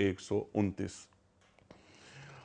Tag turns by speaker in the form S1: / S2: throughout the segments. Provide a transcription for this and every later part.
S1: 129।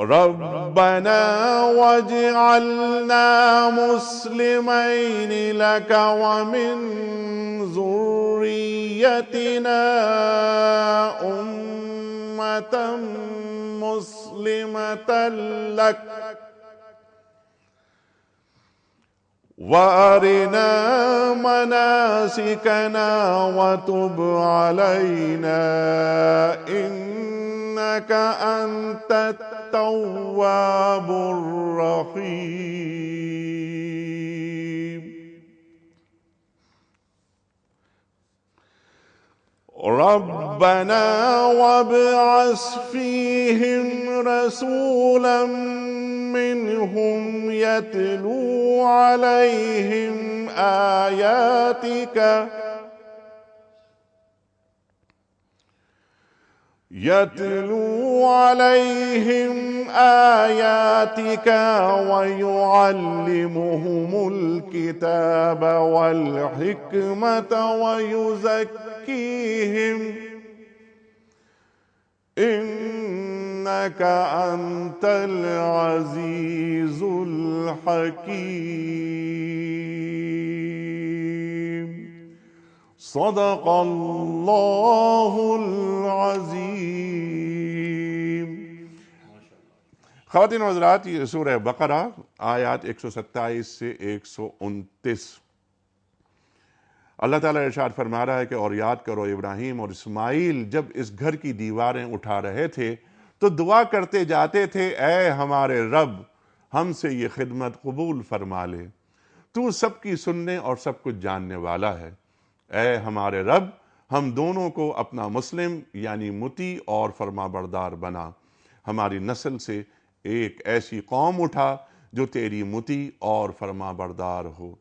S1: ربنا واجعلنا مسلمين لك ومن ذريتنا أمة مسلمة لك وأرنا مناسكنا وتب علينا إنك أنت التواب الرحيم ربنا وابعث فيهم رسولا منهم يتلو عليهم آياتك ويعلمهم الكتاب والحكمة ويزكيهم إنك أنت العزيز الحكيم صدق اللہ العظیم۔ خواتین و حضرات، یہ سورہ بقرہ آیات 127 سے 129، اللہ تعالیٰ ارشاد فرما رہا ہے کہ اور یاد کرو ابراہیم اور اسماعیل جب اس گھر کی دیواریں اٹھا رہے تھے تو دعا کرتے جاتے تھے، اے ہمارے رب ہم سے یہ خدمت قبول فرما لے، تو سب کی سننے اور سب کچھ جاننے والا ہے۔ اے ہمارے رب ہم دونوں کو اپنا مسلم یعنی مطیع اور فرما بردار بنا، ہماری نسل سے ایک ایسی قوم اٹھا جو تیری مطیع اور فرما بردار ہو،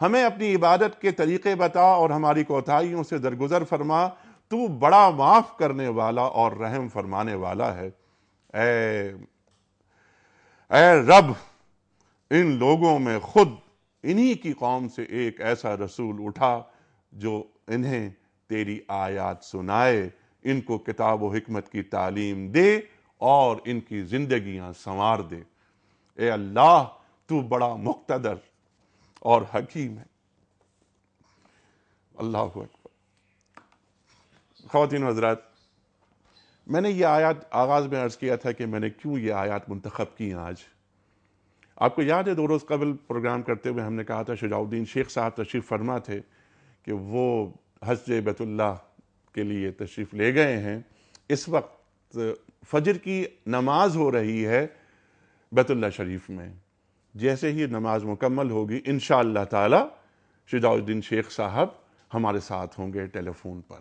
S1: ہمیں اپنی عبادت کے طریقے بتا اور ہماری کوتاہیوں سے درگزر فرما، تو بڑا معاف کرنے والا اور رحم فرمانے والا ہے۔ اے رب ان لوگوں میں خود انہی کی قوم سے ایک ایسا رسول اٹھا جو انہیں تیری آیات سنائے، ان کو کتاب و حکمت کی تعلیم دے اور ان کی زندگیاں سنوار دے۔ اے اللہ تو بڑا مقتدر اور حکیم ہے۔ اللہ اکبر۔ خواتین و حضرات، میں نے یہ آیات آغاز میں عرض کیا تھا کہ میں نے کیوں یہ آیات منتخب کی ہیں آج۔ آپ کو یاد ہے 2 روز قبل پروگرام کرتے ہوئے ہم نے کہا تھا شجاع الدین شیخ صاحب تشریف فرما تھے کہ وہ حج بیت اللہ کے لیے تشریف لے گئے ہیں۔ اس وقت فجر کی نماز ہو رہی ہے بیت اللہ شریف میں، جیسے ہی نماز مکمل ہوگی انشاءاللہ تعالی شجاع الدین شیخ صاحب ہمارے ساتھ ہوں گے ٹیلی فون پر،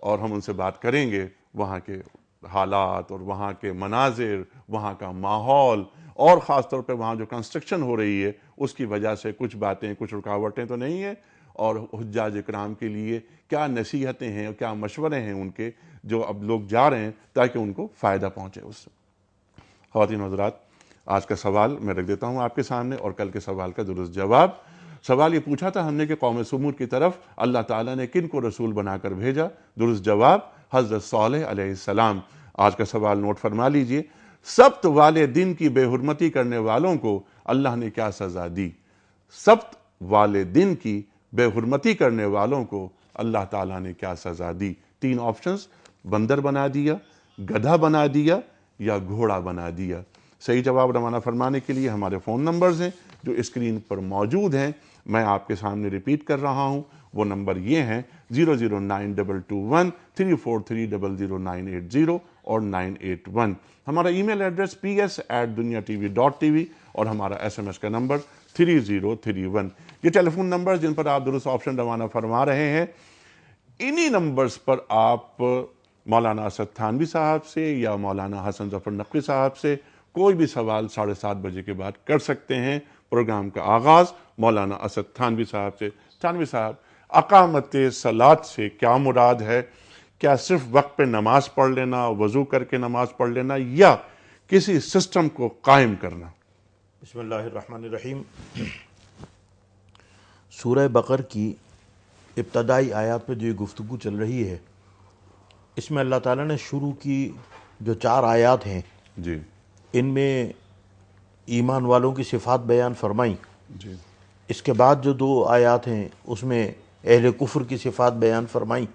S1: اور ہم ان سے بات کریں گے وہاں کے حالات اور وہاں کے مناظر، وہاں کا ماحول، اور خاص طور پہ وہاں جو کنسٹرکشن ہو رہی ہے اس کی وجہ سے کچھ باتیں، کچھ رکاوٹیں تو نہیں ہیں، اور حجاج اکرام کے لیے کیا نصیحتیں ہیں اور کیا مشورے ہیں ان کے جو اب لوگ جا رہے ہیں تاکہ ان کو فائدہ پہنچے اس سے۔ خواتین و حضرات، آج کا سوال میں رکھ دیتا ہوں آپ کے سامنے اور کل کے سوال کا درست جواب۔ سوال یہ پوچھا تھا ہم نے کہ قوم سمود کی طرف اللہ تعالیٰ نے کن کو رسول بنا کر بھیجا؟ درست جواب حضرت صالح علیہ السلام۔ آج کا سوال نوٹ فرما لیجئے، سبت والے دن کی بے حرمتی کرنے والوں کو اللہ نے کیا سزا دی؟ سبت والے دن کی بے حرمتی کرنے والوں کو اللہ تعالیٰ نے کیا سزا دی؟ 3 آپشنز، بندر بنا دیا، گدھا بنا دیا یا گھوڑا بنا دیا۔ صحیح جواب روانہ فرمانے کے لیے ہمارے فون نمبرز ہیں جو اسکرین پر موجود ہیں، میں آپ کے سامنے ریپیٹ کر رہا ہوں۔ وہ نمبر یہ ہیں 009221303000980 اور 981۔ ہمارا ای میل ایڈریس ps@dunyatv.tv اور ہمارا SMS کا نمبر 3031۔ یہ ٹیلی فون نمبر جن پر آپ درست آپشن روانہ فرما رہے ہیں، انہی نمبرز پر آپ مولانا اسد تھانوی صاحب سے یا مولانا حسن ظفر نقوی صاحب سے کوئی بھی سوال 7:30 بجے کے بعد کر سکتے ہیں۔ پروگرام کا آغاز مولانا اسد تھانوی صاحب سے۔ تھانوی صاحب، اقامت صلاۃ سے کیا مراد ہے؟ کیا صرف وقت پہ نماز پڑھ لینا، وضو کر کے نماز پڑھ لینا، یا کسی سسٹم کو قائم کرنا؟
S2: بسم اللہ الرحمن الرحیم۔ سورہ بقر کی ابتدائی آیات میں جو یہ گفتگو چل رہی ہے، اس میں اللہ تعالیٰ نے شروع کی جو 4 آیات ہیں،
S1: جی،
S2: ان میں ایمان والوں کی صفات بیان فرمائیں،
S1: جی
S2: اس کے بعد جو 2 آیات ہیں اس میں اہل کفر کی صفات بیان فرمائیں،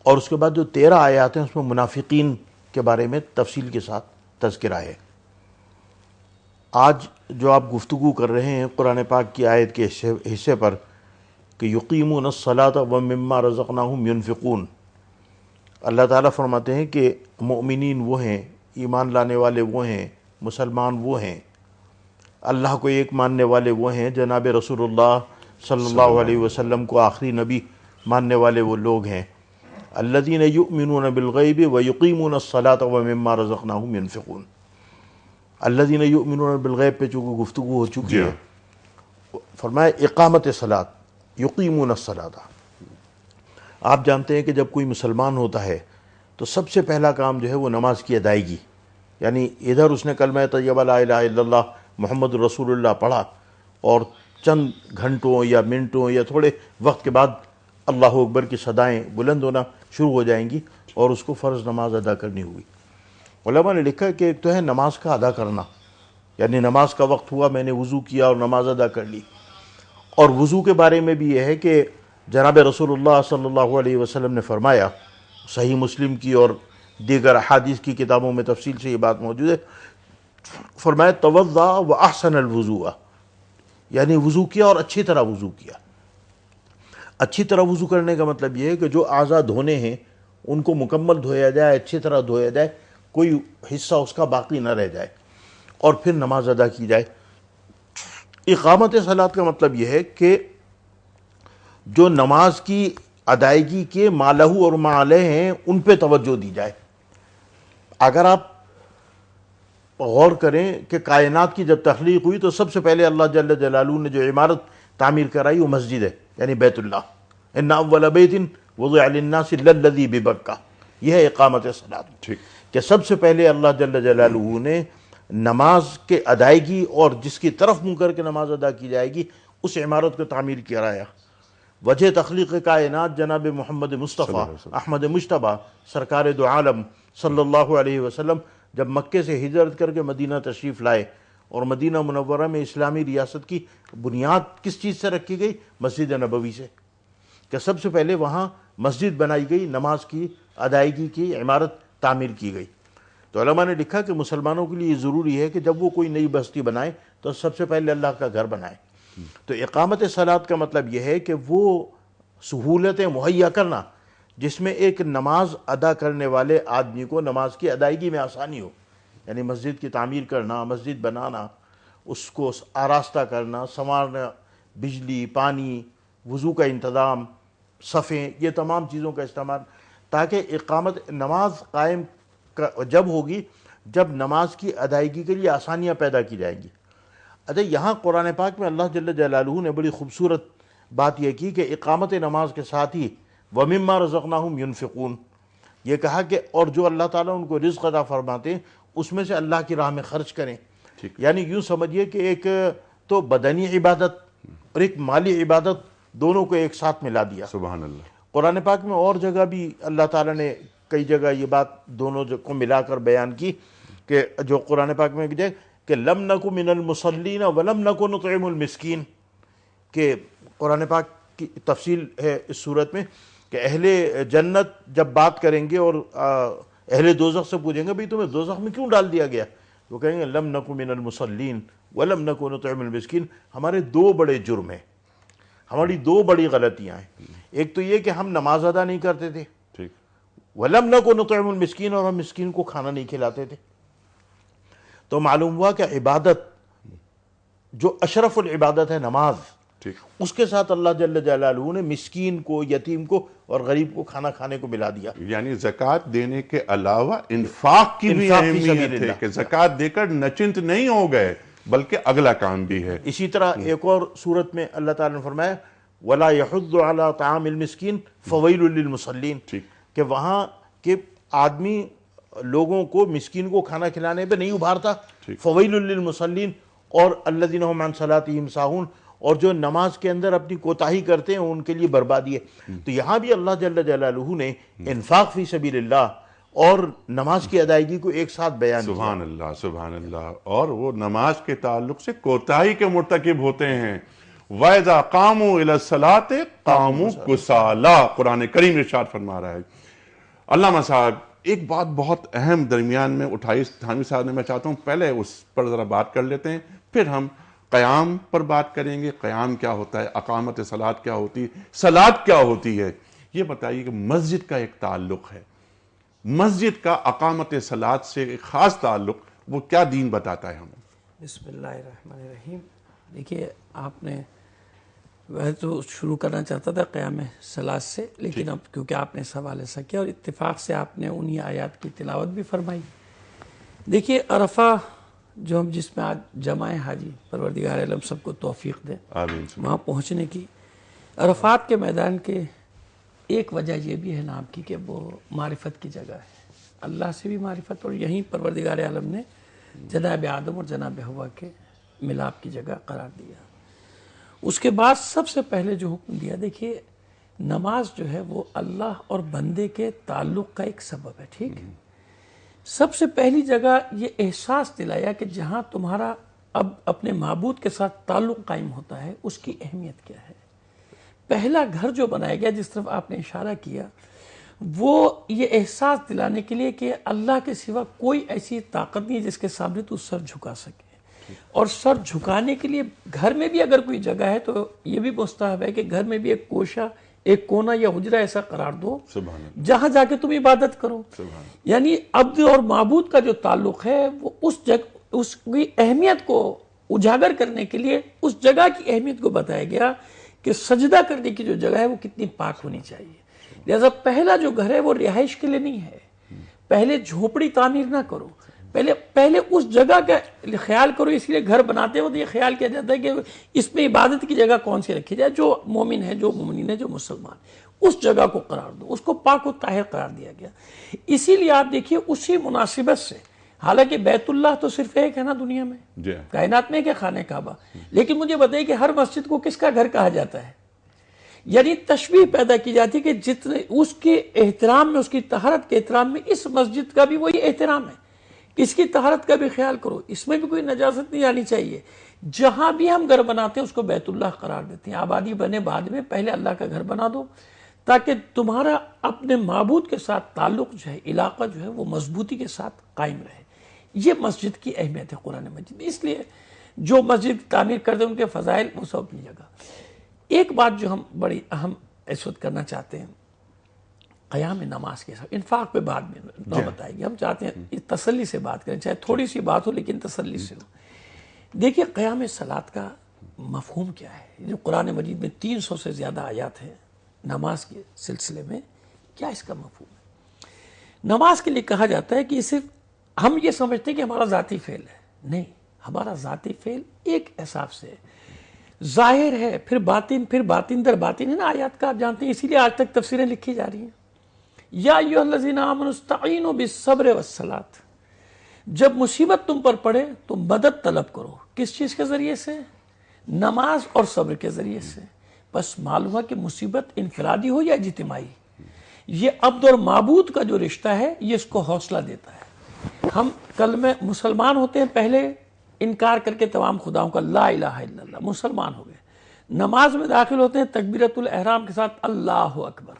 S2: اور اس کے بعد جو 13 آیات ہیں اس میں منافقین کے بارے میں تفصیل کے ساتھ تذکرہ ہے۔ آج جو آپ گفتگو کر رہے ہیں قرآن پاک کی آیت کے حصے پر کہ یقیمون الصلاۃ ومما رزقناہم ینفقون، اللہ تعالیٰ فرماتے ہیں کہ مؤمنین وہ ہیں، ایمان لانے والے وہ ہیں، مسلمان وہ ہیں، اللہ کو ایک ماننے والے وہ ہیں، جناب رسول اللہ صلی اللہ علیہ وسلم کو آخری نبی ماننے والے وہ لوگ ہیں، الذین یؤمنون بالغیب ویقیمون الصلاۃ ومما رزقناہم ینفقون۔ الذین یؤمنون بالغیب پہ چونکہ گفتگو ہو چکی ہے، فرمایا اقامت صلاۃ، یقیمون الصلاۃ۔ آپ جانتے ہیں کہ جب کوئی مسلمان ہوتا ہے تو سب سے پہلا کام جو ہے وہ نماز کی ادائیگی، یعنی ادھر اس نے کلمہ طیبہ لا الہ الا اللہ محمد رسول اللہ پڑھا اور چند گھنٹوں یا منٹوں یا تھوڑے وقت کے بعد اللہ اکبر کی صدائیں بلند ہونا شروع ہو جائیں گی اور اس کو فرض نماز ادا کرنی ہوگی۔ علماء نے لکھا کہ ایک تو ہے نماز کا ادا کرنا، یعنی نماز کا وقت ہوا، میں نے وضو کیا اور نماز ادا کر لی۔ اور وضو کے بارے میں بھی یہ ہے کہ جناب رسول اللہ صلی اللہ علیہ وسلم نے فرمایا، صحیح مسلم کی اور دیگر احادیث کی کتابوں میں تفصیل سے یہ بات موجود ہے، فرمایا توضا واحسن الوضوء، یعنی وضو کیا اور اچھی طرح وضو کیا۔ اچھی طرح وضو کرنے کا مطلب یہ ہے کہ جو اعضاء دھونے ہیں ان کو مکمل دھویا جائے، اچھی طرح دھویا جائے، کوئی حصہ اس کا باقی نہ رہ جائے، اور پھر نماز ادا کی جائے۔ اقامت صلاۃ کا مطلب یہ ہے کہ جو نماز کی ادائیگی کے ما لہ اور ما علیہ ہیں ان پہ توجہ دی جائے۔ اگر آپ غور کریں کہ کائنات کی جب تخلیق ہوئی تو سب سے پہلے اللہ جل جلالہ نے جو عمارت تعمیر کرائی وہ مسجد ہے، یعنی بیت اللہ۔ ان اول بیت وضع للناس للذی ببکہ، یہ ہے اقامت صلاۃ، کہ سب سے پہلے اللہ جل جلالہ نے نماز کے ادائیگی اور جس کی طرف منہ کر کے نماز ادا کی جائے گی اس عمارت کو تعمیر کرایا۔ وجہ تخلیق کائنات جناب محمد مصطفیٰ احمد مجتبیٰ سرکار دو عالم صلی اللہ علیہ وسلم جب مکے سے ہجرت کر کے مدینہ تشریف لائے، اور مدینہ منورہ میں اسلامی ریاست کی بنیاد کس چیز سے رکھی گئی؟ مسجد نبوی سے، کہ سب سے پہلے وہاں مسجد بنائی گئی، نماز کی ادائیگی کی عمارت تعمیر کی گئی۔ تو علماء نے لکھا کہ مسلمانوں کے لیے یہ ضروری ہے کہ جب وہ کوئی نئی بستی بنائے تو سب سے پہلے اللہ کا گھر بنائے۔ تو اقامت صلاۃ کا مطلب یہ ہے کہ وہ سہولتیں مہیا کرنا جس میں ایک نماز ادا کرنے والے آدمی کو نماز کی ادائیگی میں آسانی ہو، یعنی مسجد کی تعمیر کرنا، مسجد بنانا، اس کو آراستہ کرنا، سنوارنا، بجلی، پانی، وضو کا انتظام، صفیں، یہ تمام چیزوں کا استعمال، تاکہ اقامت نماز قائم جب ہوگی جب نماز کی ادائیگی کے لیے آسانیاں پیدا کی جائیں گی۔ اچھا، یہاں قرآن پاک میں اللہ جل جلالہ نے بڑی خوبصورت بات یہ کی کہ اقامت نماز کے ساتھ ہی وَمِمَّا رَزَقْنَاهُمْ يُنْفِقُونَ، یہ کہا کہ اور جو اللہ تعالیٰ ان کو رزق عطا فرماتے ہیں اس میں سے اللہ کی راہ میں خرچ کریں۔ یعنی یوں سمجھیے کہ ایک تو بدنی عبادت اور ایک مالی عبادت دونوں کو ایک ساتھ ملا دیا۔
S1: سبحان اللہ۔
S2: قرآن پاک میں اور جگہ بھی اللہ تعالیٰ نے کئی جگہ یہ بات دونوں کو ملا کر بیان کی، کہ جو قرآن پاک میں کہ لم نکو من المصلین ولم نکو نطعم المسکین، کہ قرآن پاک کی تفصیل ہے اس صورت میں کہ اہل جنت جب بات کریں گے اور اہل دوزخ سے پوچھیں گے بھئی تمہیں دوزخ میں کیوں ڈال دیا گیا، وہ کہیں گے لم نکو من المصلین ولم نکو نطعم المسکین، ہمارے 2 بڑے جرم ہیں، ہماری 2 بڑی غلطیاں ہیں۔ ایک تو یہ کہ ہم نماز ادا نہیں کرتے تھے، وَلَمْ نَكُ نُطْعِمُ الْمِسْكِينَ، اور ہم مسکین کو کھانا نہیں کھلاتے تھے۔ تو معلوم ہوا کہ عبادت جو اشرف العبادت ہے نماز، اس کے ساتھ اللہ جل جلالہ نے مسکین کو، یتیم کو اور غریب کو کھانا کھانے کو ملا دیا۔
S1: یعنی زکوٰۃ دینے کے علاوہ انفاق کی بھی اہمیت ہے کہ زکوٰۃ دے کر نچنت نہیں ہو گئے بلکہ اگلا کام بھی ہے۔
S2: اسی طرح ایک اور صورت میں اللہ تعالیٰ نے فرمایا وَلَا يَحُضُّ عَلَىٰ طَعَامِ الْمِسْكِينِ فَوَيْلٌ لِّلْمُصَلِّينَ، کہ وہاں کے آدمی لوگوں کو، مسکین کو کھانا کھلانے پہ نہیں ابھارتا، فویل للمصلین، اور الذین هم عن صلاتهم ساہون، اور جو نماز کے اندر اپنی کوتاہی کرتے ہیں ان کے لیے بربادی ہے۔ تو یہاں بھی اللہ جل جلالہ نے انفاق فی سبیل اللہ اور نماز کی ادائیگی کو ایک ساتھ بیان کیا۔
S1: سبحان اللہ سبحان اللہ۔ اور وہ نماز کے تعلق سے کوتاہی کے مرتکب ہوتے ہیں۔ وَإِذَا قَامُوا إِلَى الصَّلَاةِ قَامُوا كُسَالَىٰ، قرآن کریم ارشاد فرما رہا ہے۔ علامہ صاحب ایک بات بہت اہم درمیان میں اٹھائی تھانوی صاحب نے، میں چاہتا ہوں پہلے اس پر ذرا بات کر لیتے ہیں، پھر ہم قیام پر بات کریں گے۔ قیام کیا ہوتا ہے، اقامت صلاۃ کیا ہوتی ہے، صلاۃ کیا ہوتی ہے، یہ بتائیے کہ مسجد کا ایک تعلق ہے، مسجد کا اقامت صلاۃ سے ایک خاص تعلق، وہ کیا دین بتاتا ہے ہمیں؟
S3: بسم اللہ الرحمن الرحیم۔ دیکھیے آپ نے ویسے تو شروع کرنا چاہتا تھا قیام صلاۃ سے، لیکن اب کیونکہ آپ نے سوال ایسا کیا اور اتفاق سے آپ نے انہی آیات کی تلاوت بھی فرمائی۔ دیکھیے عرفہ جو ہم جس میں آج جمع حاجی، پروردگار عالم سب کو توفیق دے
S1: آمین۔
S3: وہاں پہنچنے کی، عرفات کے میدان کے ایک وجہ یہ بھی ہے نام کی کہ وہ معرفت کی جگہ ہے، اللہ سے بھی معرفت، اور یہیں پروردگار عالم نے جناب آدم اور جناب حوا کے ملاپ کی جگہ قرار دیا۔ اس کے بعد سب سے پہلے جو حکم دیا، دیکھیے نماز جو ہے وہ اللہ اور بندے کے تعلق کا ایک سبب ہے، ٹھیک ہے۔ سب سے پہلی جگہ یہ احساس دلایا کہ جہاں تمہارا اب اپنے معبود کے ساتھ تعلق قائم ہوتا ہے اس کی اہمیت کیا ہے۔ پہلا گھر جو بنایا گیا جس طرف آپ نے اشارہ کیا، وہ یہ احساس دلانے کے لیے کہ اللہ کے سوا کوئی ایسی طاقت نہیں ہے جس کے سامنے تو سر جھکا سکے، اور سر جھکانے کے لیے گھر میں بھی اگر کوئی جگہ ہے تو یہ بھی مستحب ہے کہ گھر میں بھی ایک کوشہ، ایک کونا یا حجرہ ایسا قرار دو
S1: سبحان اللہ،
S3: جہاں جا کے تم عبادت کرو۔ یعنی عبد اور معبود کا جو تعلق ہے وہ اس جگہ، اس کی اہمیت کو اجاگر کرنے کے لیے اس جگہ کی اہمیت کو بتایا گیا کہ سجدہ کرنے کی جو جگہ ہے وہ کتنی پاک ہونی چاہیے۔ لہذا پہلا جو گھر ہے وہ رہائش کے لیے نہیں ہے، پہلے جھوپڑی تعمیر نہ کرو، پہلے اس جگہ کا خیال کرو۔ اس لیے گھر بناتے وقت یہ خیال کیا جاتا ہے کہ اس میں عبادت کی جگہ کون سی رکھی جائے، جو مومن ہے، جو مومنین ہے، جو مسلمان، اس جگہ کو قرار دو، اس کو پاک و طاہر قرار دیا گیا۔ اسی لیے آپ دیکھیے اسی مناسبت سے، حالانکہ بیت اللہ تو صرف ایک ہے نا دنیا میں، کائنات میں کہ خانہ کعبہ، لیکن مجھے بتائیے کہ ہر مسجد کو کس کا گھر کہا جاتا ہے؟ یعنی تشبیہ پیدا کی جاتی ہے کہ جتنے اس کے احترام میں، اس کی طہارت کے احترام میں اس مسجد کا بھی وہی احترام ہے، اس کی طہارت کا بھی خیال کرو، اس میں بھی کوئی نجاست نہیں آنی چاہیے۔ جہاں بھی ہم گھر بناتے ہیں اس کو بیت اللہ قرار دیتے ہیں۔ آبادی بنے بعد میں، پہلے اللہ کا گھر بنا دو تاکہ تمہارا اپنے معبود کے ساتھ تعلق جو ہے، علاقہ جو ہے وہ مضبوطی کے ساتھ قائم رہے۔ یہ مسجد کی اہمیت ہے قرآن مجید میں۔ اس لیے جو مسجد تعمیر کرتے ہیں ان کے فضائل وہ سب اپنی جگہ۔ ایک بات جو ہم بڑی اہم اس وقت کرنا چاہتے ہیں قیام نماز کے ساتھ، انفاق پہ بعد میں نہ بتائیں گے، ہم چاہتے ہیں تسلی سے بات کریں، چاہے تھوڑی سی بات ہو لیکن تسلی سے ہو۔ دیکھیے قیام صلاۃ کا مفہوم کیا ہے؟ جو قرآن مجید میں 300 سے زیادہ آیات ہیں نماز کے سلسلے میں، کیا اس کا مفہوم ہے؟ نماز کے لیے کہا جاتا ہے کہ صرف ہم یہ سمجھتے ہیں کہ ہمارا ذاتی فعل ہے، نہیں، ہمارا ذاتی فعل ایک حساب سے ظاہر ہے، پھر باطن در باطن ہے نا آیات کا، آپ جانتے ہیں، اسی لیے آج تک تفسیریں لکھی جا رہی ہیں۔ یا ایھا الذین آمنوا استعینوا بالصبر والصلاۃ، جب مصیبت تم پر پڑے تو مدد طلب کرو، کس چیز کے ذریعے سے؟ نماز اور صبر کے ذریعے سے۔ بس معلوم ہوا کہ مصیبت انفرادی ہو یا اجتماعی، یہ عبد اور معبود کا جو رشتہ ہے یہ اس کو حوصلہ دیتا ہے۔ ہم کل میں مسلمان ہوتے ہیں، پہلے انکار کر کے تمام خداؤں کا لا الہ الا اللہ، مسلمان ہو گئے۔ نماز میں داخل ہوتے ہیں تکبیرۃ الاحرام کے ساتھ اللہ اکبر،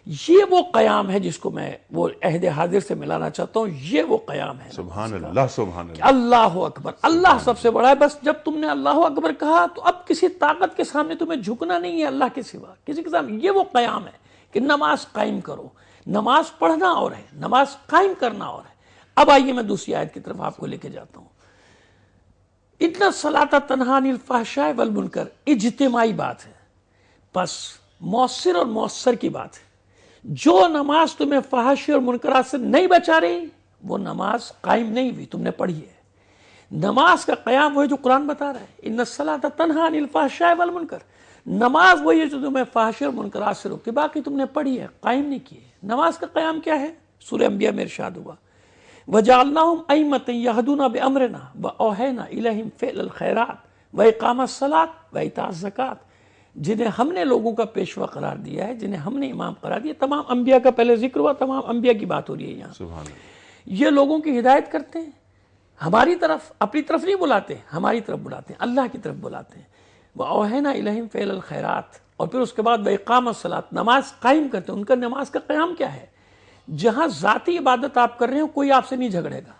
S3: یہ وہ قیام ہے جس کو میں وہ عہد حاضر سے ملانا چاہتا ہوں، یہ وہ قیام ہے
S1: سبحان اللہ سبحان اللہ،
S3: اللہ اکبر، اللہ سب سے بڑا ہے۔ بس جب تم نے اللہ اکبر کہا تو اب کسی طاقت کے سامنے تمہیں جھکنا نہیں ہے، اللہ کے سوا کسی کے سامنے۔ یہ وہ قیام ہے کہ نماز قائم کرو، نماز پڑھنا اور ہے، نماز قائم کرنا اور ہے۔ اب آئیے میں دوسری آیت کی طرف آپ کو لے کے جاتا ہوں۔ ان الصلاۃ تنہی عن الفحشاء والمنکر، اجتماعی بات ہے، بس مؤثر اور مؤثر کی بات ہے۔ جو نماز تمہیں فحش اور منکرات سے نہیں بچا رہی وہ نماز قائم نہیں ہوئی، تم نے پڑھی ہے۔ نماز کا قیام وہی جو قرآن بتا رہا ہے، ان الصلاۃ تنہی عن الفحشاء والمنکر، نماز وہی ہے جو تمہیں فحش اور منکرات سے روکتی، باقی تم نے پڑھی ہے، قائم نہیں کی ہے۔ نماز کا قیام کیا ہے؟ سورہ انبیاء میں ارشاد ہوا وَجَعَلْنَاهُمْ أَئِمَّةً يَهْدُونَ بِأَمْرِنَا وَأَوْحَيْنَا إِلَيْهِمْ فِعْلَ الْخَيْرَاتِ وَإِقَامَ الصَّلَاةِ وَإِيتَاءَ الزَّكَاةِ۔ جنہیں ہم نے لوگوں کا پیشوا قرار دیا ہے، جنہیں ہم نے امام قرار دیا، تمام انبیاء کا پہلے ذکر ہوا، تمام انبیاء کی بات ہو رہی ہے یہاں.
S1: سبحان اللہ.
S3: یہ لوگوں کی ہدایت کرتے ہیں، ہماری طرف، اپنی طرف نہیں بلاتے، ہماری طرف بلاتے ہیں، اللہ کی طرف بلاتے ہیں. وَأَوْحَيْنَا إِلَيْهِمْ فِعْلَ الْخَيْرَاتِ، اور پھر اس کے بعد وَإِقَامَ الصَّلَاةِ، نماز قائم کرتے ہیں. ان کا نماز کا قیام کیا ہے؟ جہاں ذاتی عبادت آپ کر رہے ہو کوئی آپ سے نہیں جھگڑے گا،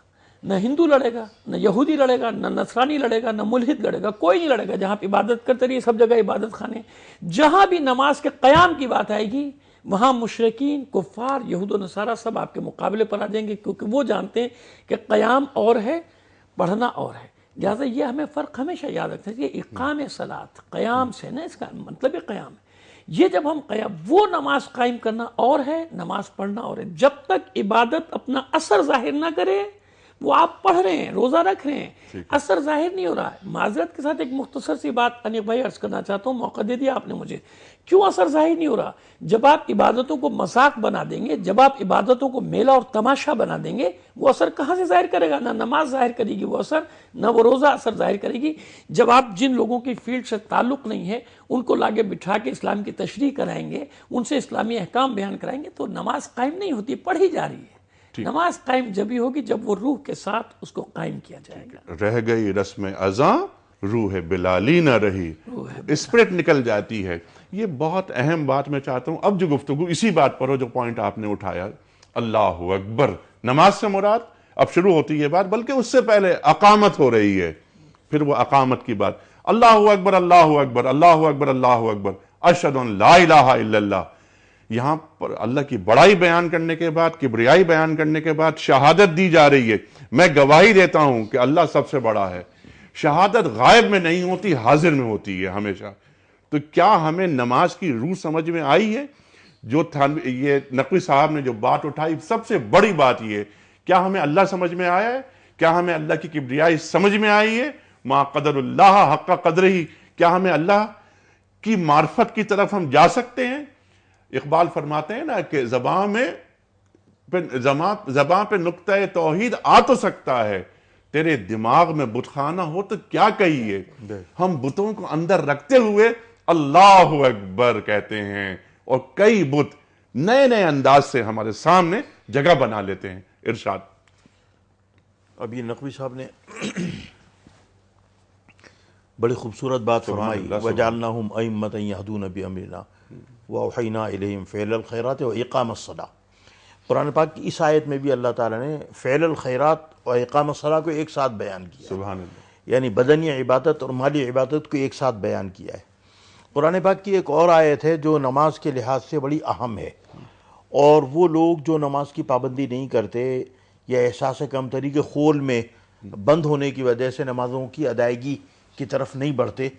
S3: نہ ہندو لڑے گا، نہ یہودی لڑے گا، نہ نصرانی لڑے گا، نہ ملحد لڑے گا، کوئی نہیں لڑے گا. جہاں آپ عبادت کرتے رہیے، سب جگہ عبادت خانے. جہاں بھی نماز کے قیام کی بات آئے گی وہاں مشرکین، کفار، یہود و نصارہ سب آپ کے مقابلے پر آ جائیں گے، کیونکہ وہ جانتے ہیں کہ قیام اور ہے، پڑھنا اور ہے. لہٰذا یہ ہمیں فرق ہمیشہ یاد رکھنا چاہیے. اقام صلاۃ، قیام سے نا، اس کا مطلب قیام ہے. یہ جب ہم قیام، وہ نماز قائم کرنا اور ہے، نماز پڑھنا اور ہے. جب تک عبادت اپنا اثر ظاہر نہ کرے، وہ آپ پڑھ رہے ہیں، روزہ رکھ رہے ہیں، اثر ظاہر نہیں ہو رہا ہے. معذرت کے ساتھ ایک مختصر سی بات انیق بھائی عرض کرنا چاہتا ہوں، موقع دے دیا آپ نے مجھے. کیوں اثر ظاہر نہیں ہو رہا؟ جب آپ عبادتوں کو مذاق بنا دیں گے، جب آپ عبادتوں کو میلہ اور تماشا بنا دیں گے، وہ اثر کہاں سے ظاہر کرے گا؟ نہ نماز ظاہر کرے گی وہ اثر، نہ وہ روزہ اثر ظاہر کرے گی. جب آپ جن لوگوں کی فیلڈ سے تعلق نہیں ہے ان کو لاگے بٹھا کے اسلام کی تشریح کرائیں گے، ان سے اسلامی احکام بیان کرائیں گے، تو نماز قائم نہیں ہوتی، پڑھی جا رہی ہے. نماز قائم جبھی ہوگی جب وہ روح کے ساتھ اس کو قائم کیا جائے گا.
S1: رہ گئی رسم ازاں، روح بلالی نہ رہی، اسپرٹ نکل جاتی ہے. یہ بہت اہم بات میں چاہتا ہوں. اب جو گفتگو اسی بات پر ہو جو پوائنٹ آپ نے اٹھایا، اللہ اکبر، نماز سے مراد اب شروع ہوتی ہے بات، بلکہ اس سے پہلے اقامت ہو رہی ہے. پھر وہ اقامت کی بات، اللہ اکبر اللہ اکبر اللہ اکبر اللہ اکبر، اشہد ان لا الہ الا اللہ. یہاں پر اللہ کی بڑائی بیان کرنے کے بعد، کبریائی بیان کرنے کے بعد شہادت دی جا رہی ہے. میں گواہی دیتا ہوں کہ اللہ سب سے بڑا ہے. شہادت غائب میں نہیں ہوتی، حاضر میں ہوتی ہے ہمیشہ. تو کیا ہمیں نماز کی روح سمجھ میں آئی ہے؟ جو یہ نقوی صاحب نے جو بات اٹھائی، سب سے بڑی بات یہ، کیا ہمیں اللہ سمجھ میں آیا ہے؟ کیا ہمیں اللہ کی کبریائی سمجھ میں آئی ہے؟ ما قدر اللہ حق قدرہ، کیا ہمیں اللہ کی معرفت کی طرف ہم جا سکتے ہیں؟ اقبال فرماتے ہیں نا کہ زبان پہ نقطہ توحید آ تو سکتا ہے، تیرے دماغ میں بت خانہ ہو تو کیا کہیے. ہم بتوں کو اندر رکھتے ہوئے اللہ اکبر کہتے ہیں، اور کئی بت نئے نئے انداز سے ہمارے سامنے جگہ بنا لیتے ہیں. ارشاد.
S2: اب یہ نقوی صاحب نے بڑی خوبصورت بات فرمائی، وَجَعَلْنَاهُمْ أَئِمَّةً يَهْدُونَ بِأَمْرِنَا وَأَوْحَيْنَا إِلَيْهِمْ فِعْلَ الْخَيْرَاتِ وَإِقَامَ الصَّلَاةِ. قرآن پاک کی اس آیت میں بھی اللہ تعالیٰ نے فعل الخیرات اور اقام الصلاۃ کو ایک ساتھ بیان کیا.
S1: سبحان اللہ.
S2: یعنی بدنی عبادت اور مالی عبادت کو ایک ساتھ بیان کیا ہے. قرآن پاک کی ایک اور آیت ہے جو نماز کے لحاظ سے بڑی اہم ہے، اور وہ لوگ جو نماز کی پابندی نہیں کرتے یا احساس کمتری کے خول میں بند ہونے کی وجہ سے نمازوں کی ادائیگی کی طرف نہیں بڑھتے.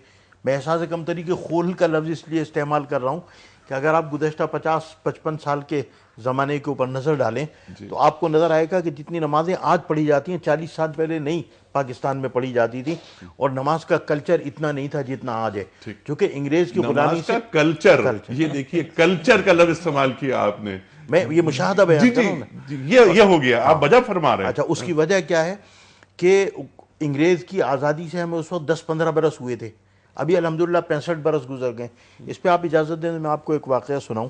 S2: میں احساس کمتری کے خول کا لفظ اس لیے استعمال کر رہا ہوں کہ اگر آپ گزشتہ 50-55 سال کے زمانے کے اوپر نظر ڈالیں تو آپ کو نظر آئے گا کہ جتنی نمازیں آج پڑھی جاتی ہیں 40 سال پہلے نہیں پاکستان میں پڑھی جاتی تھی، اور نماز کا کلچر اتنا نہیں تھا جتنا آج ہے. کیونکہ انگریز کی غلامی سے
S1: کلچر، یہ دیکھیے کلچر کا لفظ استعمال کیا آپ نے،
S2: میں یہ مشاہدہ بیان کر رہا ہوں نا.
S1: یہ ہو گیا، آپ وجہ فرما رہے ہیں.
S2: اچھا، اس کی وجہ کیا ہے کہ انگریز کی آزادی سے ہمیں اس وقت 10-15 برس ہوئے تھے، ابھی الحمدللہ 65 برس گزر گئے. اس پہ آپ اجازت دیں میں آپ کو ایک واقعہ سناؤں.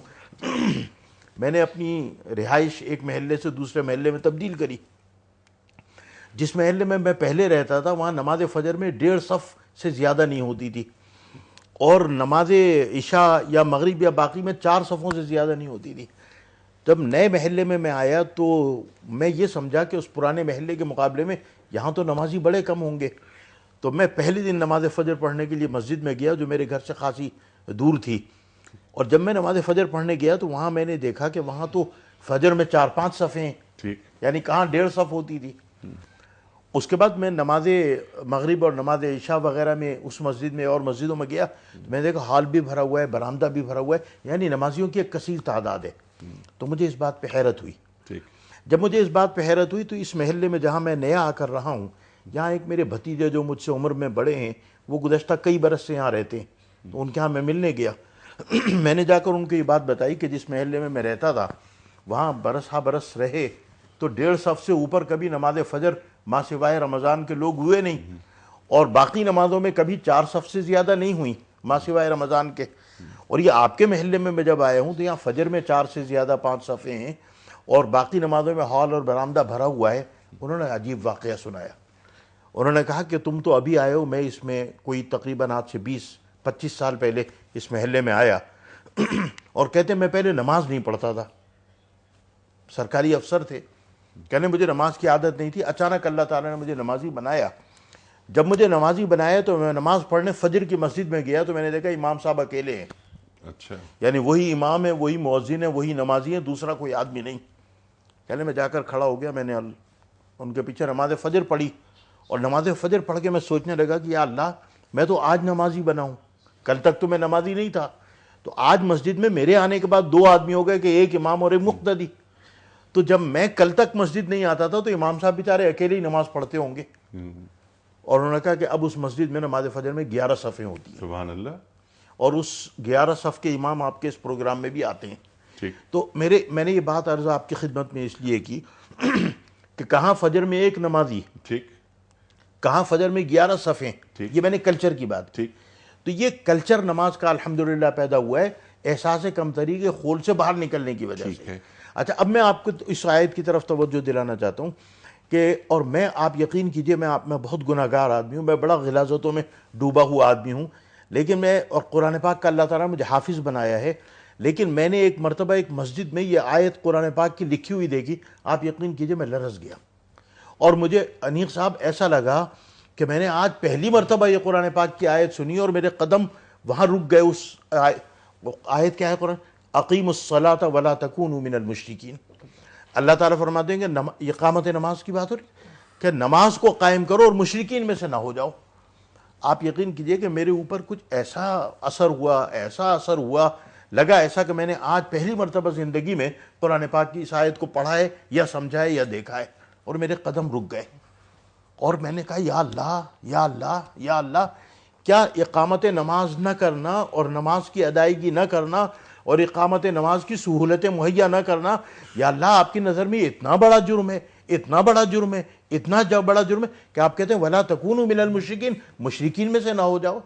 S2: میں نے اپنی رہائش ایک محلے سے دوسرے محلے میں تبدیل کری. جس محلے میں میں پہلے رہتا تھا وہاں نماز فجر میں 1.5 صف سے زیادہ نہیں ہوتی تھی، اور نماز عشاء یا مغرب یا باقی میں 4 صفوں سے زیادہ نہیں ہوتی تھی. جب نئے محلے میں آیا تو میں یہ سمجھا کہ اس پرانے محلے کے مقابلے میں یہاں تو نمازی بڑے کم ہوں گے. تو میں پہلے دن نماز فجر پڑھنے کے لیے مسجد میں گیا جو میرے گھر سے خاصی دور تھی، اور جب میں نماز فجر پڑھنے گیا تو وہاں میں نے دیکھا کہ وہاں تو فجر میں 4-5 صفیں ہیں، یعنی کہاں 1.5 صف ہوتی تھی. اس کے بعد میں نماز مغرب اور نماز عشاء وغیرہ میں اس مسجد میں اور مسجدوں میں گیا، میں نے دیکھا ہال بھی بھرا ہوا ہے، برآمدہ بھی بھرا ہوا ہے، یعنی نمازیوں کی ایک کثیر تعداد ہے. تو مجھے اس بات پہ حیرت ہوئی. جب مجھے اس بات پہ حیرت ہوئی تو اس محلے میں جہاں میں نیا آ کر رہا ہوں، یہاں ایک میرے بھتیجے جو مجھ سے عمر میں بڑے ہیں، وہ گزشتہ کئی برس سے یہاں رہتے ہیں، تو ان کے ہاں میں ملنے گیا. میں نے جا کر ان کو یہ بات بتائی کہ جس محلے میں رہتا تھا وہاں برس ہا برس رہے تو 1.5 صف سے اوپر کبھی نماز فجر ماں سوائے رمضان کے لوگ ہوئے نہیں، اور باقی نمازوں میں کبھی 4 صف سے زیادہ نہیں ہوئی. ماں سوائے رمضان کے. اور یہ آپ کے محلے میں جب آیا ہوں تو یہاں فجر میں 4 سے زیادہ 5 صفحے ہیں اور باقی نمازوں میں ہال اور برآمدہ بھرا ہوا ہے. انہوں نے عجیب واقعہ سنایا. انہوں نے کہا کہ تم تو ابھی آئے ہو, میں اس میں کوئی تقریباً آج سے 20-25 سال پہلے اس محلے میں آیا اور کہتے میں پہلے نماز نہیں پڑھتا تھا. سرکاری افسر تھے, کہنے مجھے نماز کی عادت نہیں تھی, اچانک اللہ تعالیٰ نے مجھے نمازی بنایا. جب مجھے نمازی بنایا تو میں نماز پڑھنے فجر کی مسجد میں گیا تو میں نے دیکھا امام صاحب اکیلے ہیں.
S1: اچھا,
S2: یعنی وہی امام ہے, وہی مؤذن ہے, وہی نمازی ہے, دوسرا کوئی آدمی نہیں. کہنے میں جا کر کھڑا ہو گیا, میں نے ان کے پیچھے نماز فجر پڑھی اور نماز فجر پڑھ کے میں سوچنے لگا کہ یا اللہ میں تو آج نمازی بنا ہوں, کل تک تو میں نمازی نہیں تھا. تو آج مسجد میں میرے آنے کے بعد 2 آدمی ہو گئے کہ ایک امام اور ایک مقتدی. تو جب میں کل تک مسجد نہیں آتا تھا تو امام صاحب بیچارے اکیلے ہی نماز پڑھتے ہوں گے. اور انہوں نے کہا کہ اب اس مسجد میں نماز فجر میں 11 صفیں ہوتی ہیں.
S1: سبحان اللہ.
S2: اور اس 11 صف کے امام آپ کے اس پروگرام میں بھی آتے ہیں.
S1: ٹھیک.
S2: تو میں نے یہ بات عرض آپ کی خدمت میں اس لیے کی کہ کہاں فجر میں ایک نمازی,
S1: ٹھیک,
S2: کہاں فجر میں 11 صفیں.
S1: ٹھیک.
S2: یہ میں نے کلچر کی بات.
S1: ٹھیک.
S2: تو یہ کلچر نماز کا الحمدللہ پیدا ہوا ہے احساس کمتری کے خول سے باہر نکلنے کی وجہ سے. اچھا, اب میں آپ کو اس آیت کی طرف توجہ دلانا چاہتا ہوں کہ اور میں آپ یقین کیجئے میں بہت گناہ گار آدمی ہوں, میں بڑا غلاظتوں میں ڈوبا ہوا آدمی ہوں, لیکن میں اور قرآن پاک کا اللہ تعالیٰ نے مجھے حافظ بنایا ہے. لیکن میں نے ایک مرتبہ ایک مسجد میں یہ آیت قرآن پاک کی لکھی ہوئی دیکھی, آپ یقین کیجئے میں لرز گیا. اور مجھے انیق صاحب ایسا لگا کہ میں نے آج پہلی مرتبہ یہ قرآن پاک کی آیت سنی اور میرے قدم وہاں رک گئے. اس آیت کیا ہے قرآن, اقیم الصلاۃ ولا تکونوا من المشرکین. اللہ تعالیٰ فرماتے ہیں کہ اقامت نماز کی بات ہو رہی کہ نماز کو قائم کرو اور مشرکین میں سے نہ ہو جاؤ. آپ یقین کیجئے کہ میرے اوپر کچھ ایسا اثر ہوا لگا ایسا کہ میں نے آج پہلی مرتبہ زندگی میں قرآن پاک کی اس آیت کو پڑھا ہے یا سمجھا ہے یا دیکھا ہے, اور میرے قدم رک گئے. اور میں نے کہا یا اللہ یا اللہ یا اللہ, کیا اقامت نماز نہ کرنا اور نماز کی ادائیگی نہ کرنا اور اقامت نماز کی سہولتیں مہیا نہ کرنا, یا اللہ آپ کی نظر میں اتنا بڑا جرم ہے, اتنا بڑا جرم ہے, اتنا بڑا جرم ہے کہ آپ کہتے ہیں ولا تکونوا من المشرکین, مشرکین میں سے نہ ہو جاؤ.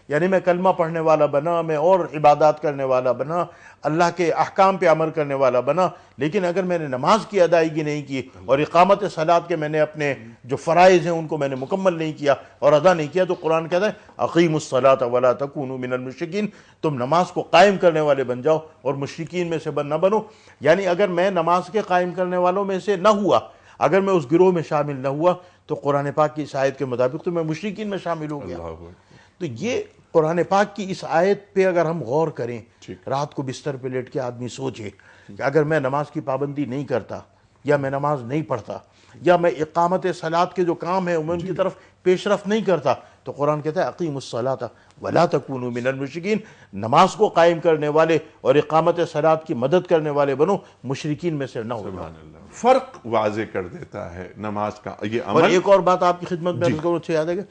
S2: یعنی میں کلمہ پڑھنے والا بنا, میں اور عبادات کرنے والا بنا, اللہ کے احکام پہ عمل کرنے والا بنا, لیکن اگر میں نے نماز کی ادائیگی نہیں کی اور اقامت صلاۃ کے میں نے اپنے جو فرائض ہیں ان کو میں نے مکمل نہیں کیا اور ادا نہیں کیا, تو قرآن کہتا ہے اقیموا الصلاۃ ولا تکونوا من المشرکین, تم نماز کو قائم کرنے والے بن جاؤ اور مشرکین میں سے نہ بنو. یعنی اگر میں نماز کے قائم کرنے والوں میں سے نہ ہوا, اگر میں اس گروہ میں شامل نہ ہوا, تو قرآن پاک کی اس آیت کے مطابق تو میں مشرکین میں شامل ہو گیا. تو یہ قرآن پاک کی اس آیت پہ اگر ہم غور کریں, رات کو بستر پہ لیٹ کے آدمی سوچے کہ اگر میں نماز کی پابندی نہیں کرتا یا میں نماز نہیں پڑھتا یا میں اقامت صلاۃ کے جو کام ہیں میں ان کی طرف پیش رفت نہیں کرتا, تو قرآن کہتا ہے اقیموا الصلاۃ ولا تکونوا من المشرکین, نماز کو قائم کرنے والے اور اقامت صلاۃ کی مدد کرنے والے بنو, مشرکین میں سے نہ ہو.
S1: فرق واضح کر دیتا ہے نماز کا یہ عمل.
S2: اور ایک اور بات آپ کی خدمت میں عرض کروں, اچھا یاد ہے کہ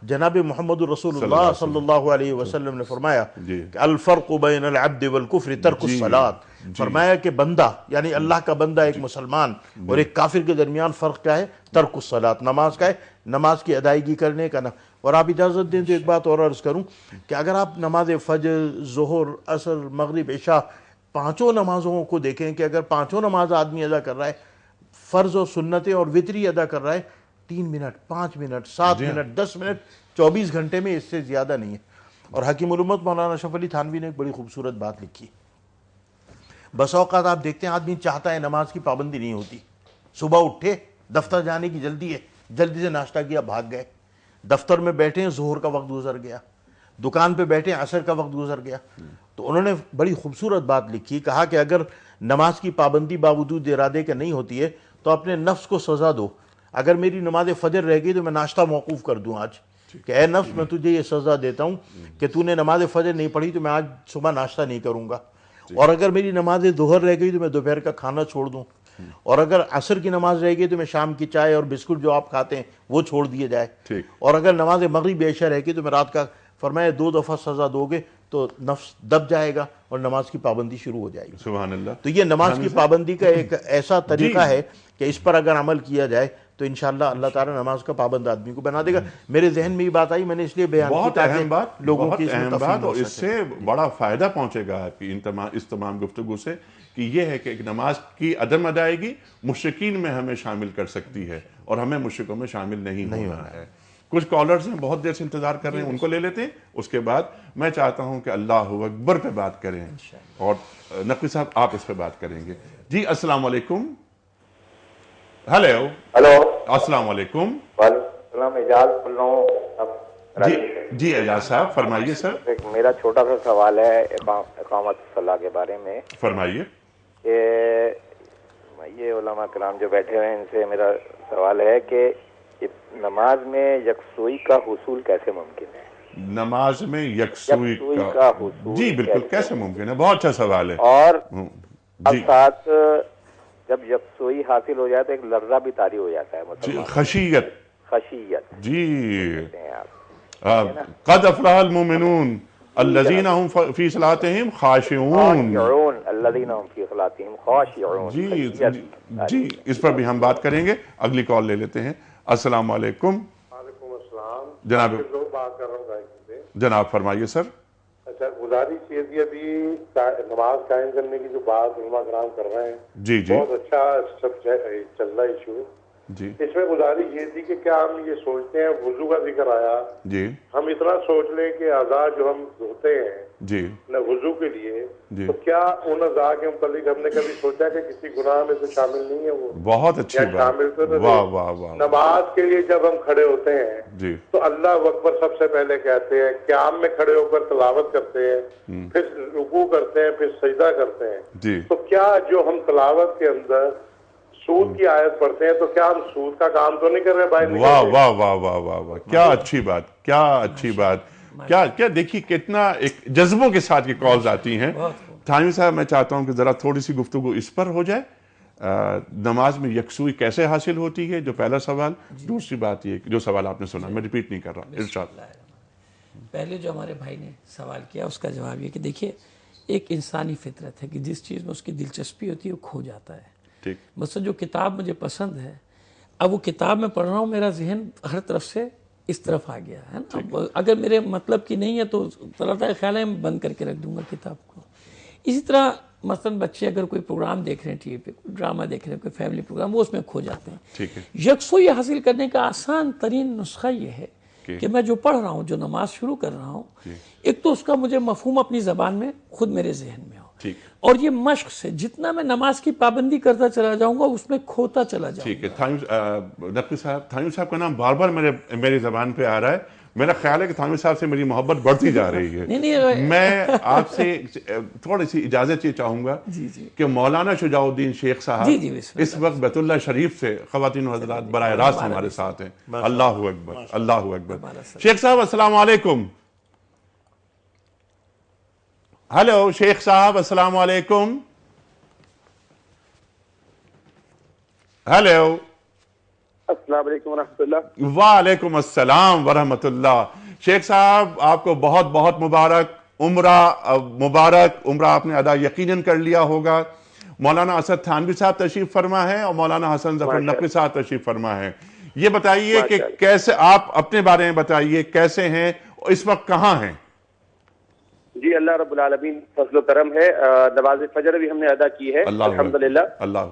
S2: جناب محمد رسول اللہ صلی اللہ علیہ وسلم نے فرمایا کہ الفرق بین العبد والکفر ترک الصلاۃ. فرمایا کہ بندہ یعنی اللہ کا بندہ ایک مسلمان اور ایک کافر کے درمیان فرق کیا ہے, ترک الصلاۃ, نماز کا ہے, نماز کی ادائیگی کرنے کا. اور آپ اجازت دیں تو ایک بات اور عرض کروں کہ اگر آپ نماز فجر, ظہر, عصر, مغرب, عشاء 5 نمازوں کو دیکھیں کہ اگر 5 نماز آدمی ادا کر رہا ہے, فرض و سنتیں اور وتری ادا کر رہا ہے, 3 منٹ 5 منٹ 7 منٹ 10 منٹ 24 گھنٹے میں, اس سے زیادہ نہیں ہے. اور حکیم الامت مولانا اشرف علی تھانوی نے ایک بڑی خوبصورت بات لکھی. بس اوقات آپ دیکھتے ہیں آدمی چاہتا ہے نماز کی پابندی نہیں ہوتی, صبح اٹھے دفتر جانے کی جلدی ہے, جلدی سے ناشتہ کیا بھاگ گئے, دفتر میں بیٹھے ظہر کا وقت گزر گیا, دکان پہ بیٹھے عصر کا وقت گزر گیا. تو انہوں نے بڑی خوبصورت بات لکھی, کہا کہ اگر نماز کی پابندی باوجود ارادے کے نہیں ہوتی ہے تو اپنے نفس کو سزا دو. اگر میری نماز فجر رہ گئی تو میں ناشتہ موقوف کر دوں آج, کہ اے نفس میں تجھے یہ سزا دیتا ہوں کہ تو نے نماز فجر نہیں پڑھی تو میں آج صبح ناشتہ نہیں کروں گا. اور اگر میری نماز ظہر رہ گئی تو میں دوپہر کا کھانا چھوڑ دوں, اور اگر عصر کی نماز رہ گئی تو میں شام کی چائے اور بسکٹ جو آپ کھاتے ہیں وہ چھوڑ دیے جائے, اور اگر نماز مغرب عشاء رہ گئی تو میں رات کا, فرمایا 2 دفعہ سزا دو گے تو نفس دب جائے گا اور نماز کی پابندی شروع ہو جائے گی.
S1: سبحان اللہ.
S2: تو یہ نماز کی پابندی کا ایک ایسا طریقہ ہے کہ اس پر اگر عمل کیا جائے تو انشاءاللہ اللہ تعالیٰ نماز کا پابند آدمی کو بنا دے گا. میرے ذہن میں یہ بات آئی, میں نے اس لیے بیان کی
S1: بہت
S2: تاکہ
S1: اہم بات,
S2: لوگوں
S1: بہت
S2: کی اس میں
S1: اہم
S2: تفہیم
S1: بات,
S2: ہو
S1: اور اس
S2: سکے.
S1: سے بڑا فائدہ پہنچے گا آپ کی اس تمام گفتگو سے, کہ یہ ہے کہ ایک نماز کی عدم ادائیگی مشرکین میں ہمیں شامل کر سکتی ہے, اور ہمیں مشرکوں میں شامل نہیں ہونا ہے. کچھ کالرز ہیں بہت دیر سے انتظار کر رہے ہیں, ان کو لے لیتے ہیں. اس کے بعد میں چاہتا ہوں کہ اللہ اکبر پہ بات کریں, اور نقوی صاحب آپ اس پہ بات کریں گے. جی السلام علیکم. ہیلو السلام علیکم.
S4: وعلیکم السلام. اعجاز بول رہا ہوں.
S1: جی اعجاز صاحب فرمائیے سر.
S4: میرا چھوٹا سا سوال ہے اقامت الصلاح کے بارے میں.
S1: فرمائیے.
S4: کہ یہ علماء کرام جو بیٹھے ہوئے ہیں ان سے میرا سوال ہے کہ نماز میں یکسوئی کا حصول کیسے ممکن ہے؟
S1: نماز میں یکسوئی کا
S4: حصول
S1: جی بالکل کیسے ممکن ہے, بہت اچھا سوال ہے.
S4: اور اب
S1: جی
S4: ساتھ جب یکسوئی حاصل ہو جائے تو ایک لرزہ بھی طاری ہو جاتا ہے,
S1: جی
S4: مطلب
S1: خشیت. جی
S4: ہیں آپ.
S1: قد افلح المؤمنون الذین هم فی صلاتهم خاشعون.
S4: الذین هم فی صلاتهم خاشعون.
S1: جی اس پر بھی ہم بات کریں گے. اگلی کال لے لیتے ہیں. السلام علیکم.
S5: وعلیکم السلام.
S1: جناب
S5: بات کر رہا ہوں گائیڈ سے.
S1: جناب فرمائیے سر.
S5: اچھا, گزارش یہ تھی ابھی نماز قائم کرنے کی جو بات علماء کرام کر رہے ہیں,
S1: جی جی
S5: بہت اچھا سب چل رہا ہے ایشو.
S1: جی
S5: اس میں گزارش یہ تھی کہ کیا ہم یہ سوچتے ہیں, وضو کا ذکر آیا,
S1: جی
S5: ہم اتنا سوچ لیں کہ اعضاء جو ہم دھوتے ہیں
S1: جی
S5: نہ وضو کے لیے,
S1: جی
S5: تو کیا ان اعضاء کے متعلق ہم نے کبھی سوچا کہ کسی گناہ میں تو شامل نہیں ہے وہ؟
S1: بہت اچھی
S5: یا
S1: بات.
S5: شامل تو نہیں.
S1: واہ واہ واہ.
S5: نماز کے لیے جب ہم کھڑے ہوتے ہیں
S1: جی
S5: تو اللہ اکبر سب سے پہلے کہتے ہیں, قیام میں کھڑے ہو کر تلاوت کرتے ہیں, پھر رکوع کرتے ہیں, پھر سجدہ کرتے ہیں.
S1: جی
S5: تو کیا جو ہم تلاوت کے اندر سود کی آیت پڑھتے ہیں تو کیا ہم سود کا کام تو نہیں کر رہے بھائی؟
S1: واہ واہ واہ واہ واہ واہ, کیا اچھی بات, کیا اچھی بات. کیا دیکھیے کتنا ایک جذبوں کے ساتھ یہ کالز آتی ہیں. تھانوی صاحب میں چاہتا ہوں کہ ذرا تھوڑی سی گفتگو اس پر ہو جائے. نماز میں یکسوئی کیسے حاصل ہوتی ہے, جو پہلا سوال. دوسری بات یہ جو سوال آپ نے سنا, میں ریپیٹ نہیں کر رہا. ارشاد.
S3: پہلے جو ہمارے بھائی نے سوال کیا اس کا جواب یہ کہ دیکھیے ایک انسانی فطرت ہے کہ جس چیز میں اس کی دلچسپی ہوتی ہے وہ کھو جاتا ہے.
S1: ٹھیک.
S3: مثلا جو کتاب مجھے پسند ہے, اب وہ کتاب میں پڑھ رہا ہوں, میرا ذہن ہر طرف سے اس طرف آ گیا ہے نا. اگر میرے مطلب کی نہیں ہے تو طرح خیال ہے میں بند کر کے رکھ دوں گا کتاب کو. اسی طرح مثلا بچے اگر کوئی پروگرام دیکھ رہے ہیں ٹی وی پہ, کوئی ڈرامہ دیکھ رہے ہیں, کوئی فیملی پروگرام, وہ اس میں کھو جاتے ہیں.
S1: ٹھیک ہے.
S3: یکسوئی حاصل کرنے کا آسان ترین نسخہ یہ ہے کہ میں جو پڑھ رہا ہوں, جو نماز شروع کر رہا ہوں, ایک تو اس کا مجھے مفہوم اپنی زبان میں خود میرے ذہن میں ہو, اور یہ مشق سے جتنا میں نماز کی پابندی کرتا چلا جاؤں گا اس میں کھوتا چلا جاؤں گا.
S1: ٹھیک ہے. نقوی صاحب, تھانوی صاحب کا نام بار بار میری زبان پہ آ رہا ہے. میرا خیال ہے کہ تھانوی صاحب سے میری محبت بڑھتی جا رہی ہے. میں آپ سے تھوڑی سی اجازت یہ چاہوں گا کہ مولانا شجاع الدین شیخ صاحب اس وقت بیت اللہ شریف سے خواتین و حضرات براہ راست ہمارے ساتھ ہیں. اللہ اکبر, اللہ اکبر. شیخ صاحب السلام علیکم. ہیلو شیخ صاحب السلام علیکم. ہیلو.
S5: السلام علیکم ورحمۃ اللہ.
S1: وعلیکم السلام ورحمۃ اللہ. شیخ صاحب آپ کو بہت بہت مبارک. مبارک عمرہ آپ نے ادا یقیناً کر لیا ہوگا. مولانا اسد تھانوی صاحب تشریف فرما ہے اور مولانا حسن ظفر نقوی صاحب تشریف فرما ہے. یہ بتائیے کہ کیسے, آپ اپنے بارے میں بتائیے, کیسے ہیں, اس وقت کہاں ہیں؟
S6: جی اللہ رب العالمین فضل و کرم ہے. نماز فجر بھی ہم نے ادا کی ہے الحمدللہ,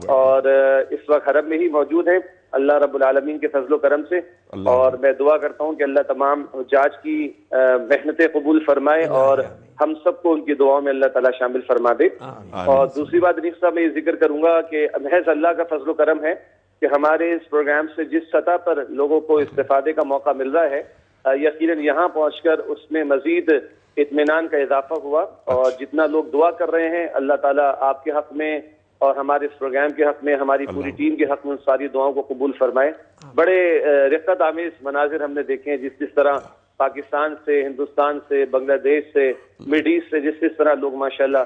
S6: اور اس وقت حرم میں ہی موجود ہیں اللہ رب العالمین کے فضل و کرم سے. اور میں دعا کرتا ہوں کہ اللہ تمام حجاج کی محنتیں قبول فرمائے اور ہم سب کو ان کی دعاؤں میں اللہ تعالیٰ شامل فرما دے. اور دوسری بات رفیق صاحب میں یہ ذکر کروں گا کہ محض اللہ کا فضل و کرم ہے کہ ہمارے اس پروگرام سے جس سطح پر لوگوں کو استفادے کا موقع مل رہا ہے, یقیناً یہاں پہنچ کر اس میں مزید اطمینان کا اضافہ ہوا. اور جتنا لوگ دعا کر رہے ہیں اللہ تعالیٰ آپ کے حق میں اور ہمارے اس پروگرام کے حق میں, ہماری پوری ٹیم کے حق میں ان ساری دعاؤں کو قبول فرمائے. بڑے رفقت آمیز مناظر ہم نے دیکھے ہیں, جس طرح پاکستان سے, ہندوستان سے, بنگلہ دیش سے, مڈ ایسٹ سے جس طرح لوگ ماشاءاللہ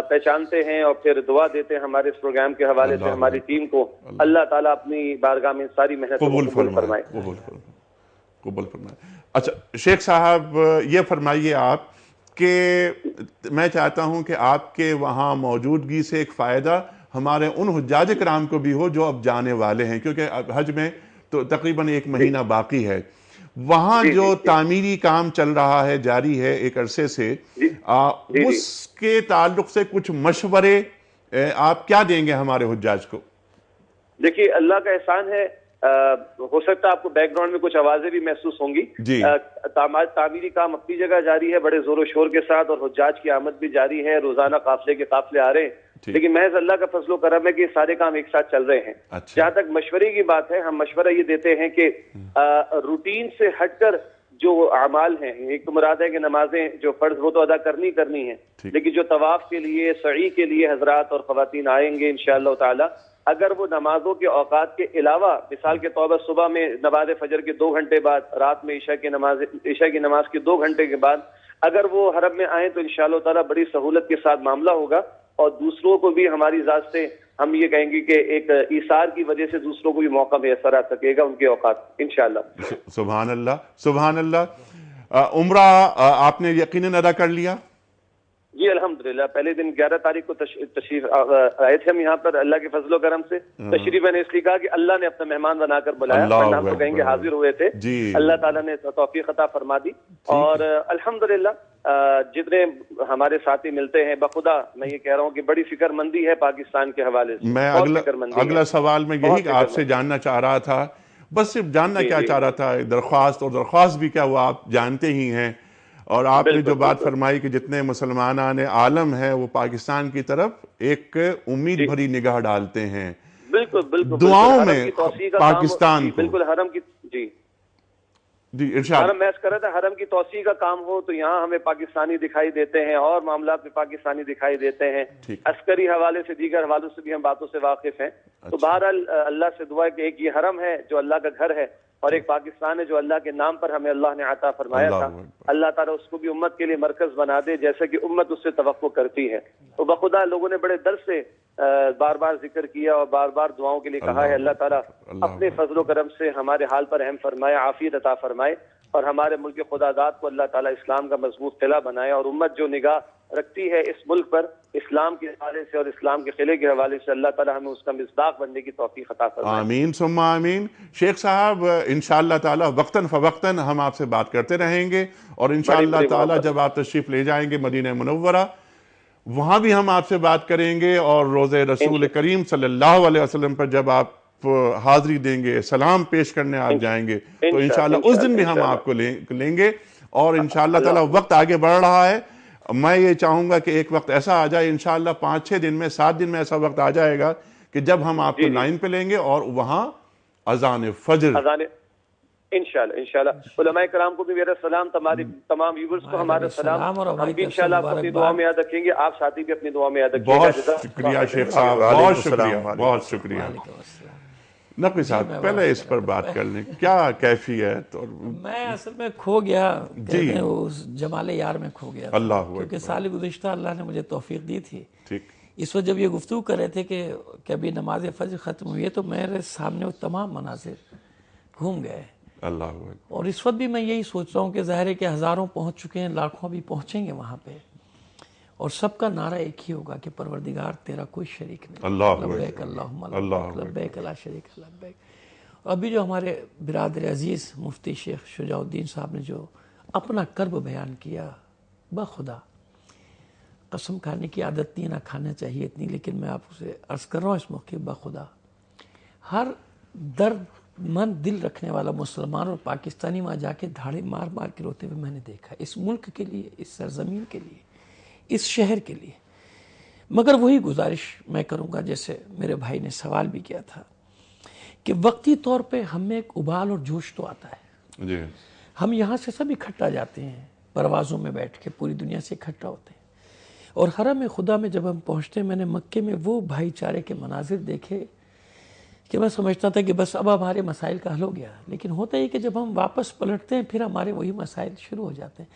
S6: پہچانتے ہیں اور پھر دعا دیتے ہیں ہمارے اس پروگرام کے حوالے سے ہماری ٹیم کو. اللہ تعالیٰ اپنی بارگاہ میں ساری محنت قبول فرمائے.
S1: قبول فرمائے. اچھا شیخ صاحب یہ فرمائیے آپ کہ میں چاہتا ہوں کہ آپ کے وہاں موجودگی سے ایک فائدہ ہمارے ان حجاج کرام کو بھی ہو جو اب جانے والے ہیں, کیونکہ حج میں تو تقریباً 1 مہینہ باقی ہے، وہاں جو تعمیری کام چل رہا ہے، جاری ہے ایک عرصے سے، اس کے تعلق سے کچھ مشورے آپ کیا دیں گے ہمارے حجاج کو؟
S6: دیکھیے اللہ کا احسان ہے، ہو سکتا ہے آپ کو بیک گراؤنڈ میں کچھ آوازیں بھی محسوس ہوں گی، تعمیری کام اپنی جگہ جاری ہے بڑے زور و شور کے ساتھ، اور حجاج کی آمد بھی جاری ہے، روزانہ قافلے کے قافلے آ رہے ہیں، لیکن محض اللہ کا فضل و کرم ہے کہ یہ سارے کام ایک ساتھ چل رہے ہیں۔ جہاں تک مشورے کی بات ہے، ہم مشورہ یہ دیتے ہیں کہ روٹین سے ہٹ کر جو اعمال ہیں، ایک تو مراد ہے کہ نمازیں جو فرض وہ تو ادا کرنی ہیں، لیکن جو طواف کے لیے، سعی کے لیے حضرات اور خواتین آئیں گے انشاءاللہ تعالی، اگر وہ نمازوں کے اوقات کے علاوہ، مثال کے طور پر صبح میں نماز فجر کے 2 گھنٹے بعد، رات میں عشاء کی نماز کے 2 گھنٹے کے بعد اگر وہ حرم میں آئیں تو انشاءاللہ تعالی بڑی سہولت کے ساتھ معاملہ ہوگا، اور دوسروں کو بھی ہماری ذات سے ہم یہ کہیں گے کہ ایک ایثار کی وجہ سے دوسروں کو بھی موقع میسر آ سکے گا ان کے اوقات انشاءاللہ۔
S1: سبحان اللہ، سبحان اللہ۔ عمرہ آپ نے یقیناً ادا کر لیا؟
S6: جی الحمدللہ، پہلے دن 11 تاریخ کو تشریف آئے تھے ہم یہاں پر، اللہ کے فضل و کرم سے تشریف میں نے اس لیے کہا کہ اللہ نے اپنا مہمان بنا کر بلایا، ورنہ ہم تو کہیں گے حاضر ہوئے تھے، اللہ تعالیٰ نے توفیق عطا فرما دی، اور الحمدللہ جتنے ہمارے ساتھی ملتے ہیں، بخدا میں یہ کہہ رہا ہوں کہ بڑی فکر مندی ہے پاکستان کے حوالے سے۔
S1: میں اگلا سوال میں یہی آپ سے جاننا چاہ رہا تھا، بس صرف جاننا کیا چاہ رہا تھا، درخواست بھی کیا وہ آپ جانتے ہی ہیں، اور آپ نے جو بات فرمائی کہ جتنے مسلمانان عالم ہیں وہ پاکستان کی طرف ایک امید بھری نگاہ ڈالتے ہیں،
S6: بالکل
S1: دعاؤں میں پاکستان کو،
S6: بالکل حرم کی
S1: جی ارشاد۔
S6: حرم میں کر رہا تھا، حرم کی توسیع کا کام ہو تو یہاں ہمیں پاکستانی دکھائی دیتے ہیں، اور معاملات میں پاکستانی دکھائی دیتے ہیں، عسکری حوالے سے، دیگر حوالوں سے بھی ہم باتوں سے واقف ہیں، تو بہرحال اللہ سے دعا ہے کہ ایک یہ حرم ہے جو اللہ کا گھر ہے، اور ایک پاکستان ہے جو اللہ کے نام پر ہمیں اللہ نے عطا فرمایا تھا، اللہ تعالیٰ اس کو بھی امت کے لیے مرکز بنا دے جیسا کہ امت اس سے توقع کرتی ہے۔ تو بخدا لوگوں نے بڑے درد سے بار بار ذکر کیا اور بار بار دعاؤں کے لیے کہا ہے، اللہ تعالیٰ اپنے فضل و کرم سے ہمارے حال پر رحم فرمائے، عافیت عطا فرمائے، اور ہمارے ملک خدا داد کو اللہ تعالیٰ اسلام کا مضبوط قلعہ بنائے، اور امت جو نگاہ رکھتی ہے اس ملک پر اسلام کے حوالے سے اور اسلام کے قلعے کے حوالے سے، اللہ تعالیٰ ہمیں اس کا مصداق بننے کی توفیق عطا فرمائے۔
S1: آمین ثم آمین۔ شیخ صاحب انشاءاللہ تعالیٰ وقتاً فوقتاً ہم آپ سے بات کرتے رہیں گے، اور انشاءاللہ تعالیٰ جب آپ تشریف لے جائیں گے مدینہ منورہ، وہاں بھی ہم آپ سے بات کریں گے، اور روضہ رسول کریم صلی اللہ علیہ وسلم پر جب آپ حاضری دیں گے، سلام پیش کرنے آپ جائیں گے، تو انشاءاللہ اس دن بھی ہم آپ کو لیں گے، اور انشاءاللہ تعالیٰ وقت آگے بڑھ رہا ہے، میں یہ چاہوں گا کہ ایک وقت ایسا آ جائے انشاءاللہ 5-6 دن میں، 7 دن میں ایسا وقت آ جائے گا کہ جب ہم آپ کو لائن پہ لیں گے، اور وہاں اذان فجر،
S6: انشاءاللہ علماء کرام کو بھی میرا سلام، تمام ویورز کو ہمارا سلام، ہم بھی انشاءاللہ آپ کو اپنی دعا میں یاد رکھیں گے، آپ ساتھی بھی اپنی دعا میں یاد رکھیں گے۔
S1: بہت شکریہ شیخ صاحب، بہت شکریہ، بہت شکریہ۔ نقوی صاحب پہلے اس پر بات کر لیں، کیا کیفیت؟ اور
S3: میں اصل میں کھو گیا، کہتے ہیں اس جمال یار میں کھو گیا، کیونکہ سال گزشتہ اللہ نے مجھے توفیق دی تھی۔ اس وقت جب یہ گفتگو کر رہے تھے کہ ابھی نماز فجر ختم ہوئی ہے، تو میرے سامنے وہ تمام مناظر گھوم گئے، اور اس وقت بھی میں یہی سوچ رہا ہوں کہ ظاہر ہے کہ ہزاروں پہنچ چکے ہیں، لاکھوں بھی پہنچیں گے وہاں پہ، اور سب کا نعرہ ایک ہی ہوگا کہ پروردگار تیرا کوئی شریک نہیں، لبیک اللہم لبیک، لبیک لا شریک لبیک۔ ابھی جو ہمارے برادر عزیز مفتی شیخ شجاع الدین صاحب نے جو اپنا کرب بیان کیا، بخدا قسم کھانے کی عادت نہیں، نہ کھانا چاہیے اتنی، لیکن میں آپ سے عرض کر رہا ہوں اس موقع بخدا، ہر درد مند دل رکھنے والا مسلمان اور پاکستانی وہاں جا کے دھاڑے مار مار کے روتے ہوئے میں نے دیکھا، اس ملک کے لیے، اس سرزمین کے لیے، اس شہر کے لیے۔ مگر وہی گزارش میں کروں گا جیسے میرے بھائی نے سوال بھی کیا تھا، کہ وقتی طور پہ ہم میں ایک ابال اور جوش تو آتا ہے، ہم یہاں سے سب اکٹھا جاتے ہیں، پروازوں میں بیٹھ کے پوری دنیا سے اکٹھا ہوتے ہیں، اور حرم خدا میں جب ہم پہنچتے ہیں، میں نے مکے میں وہ بھائی چارے کے مناظر دیکھے کہ میں سمجھتا تھا کہ بس اب ہمارے مسائل کا حل ہو گیا، لیکن ہوتا ہی کہ جب ہم واپس پلٹتے ہیں پھر ہمارے وہی مسائل شروع ہو جاتے ہیں۔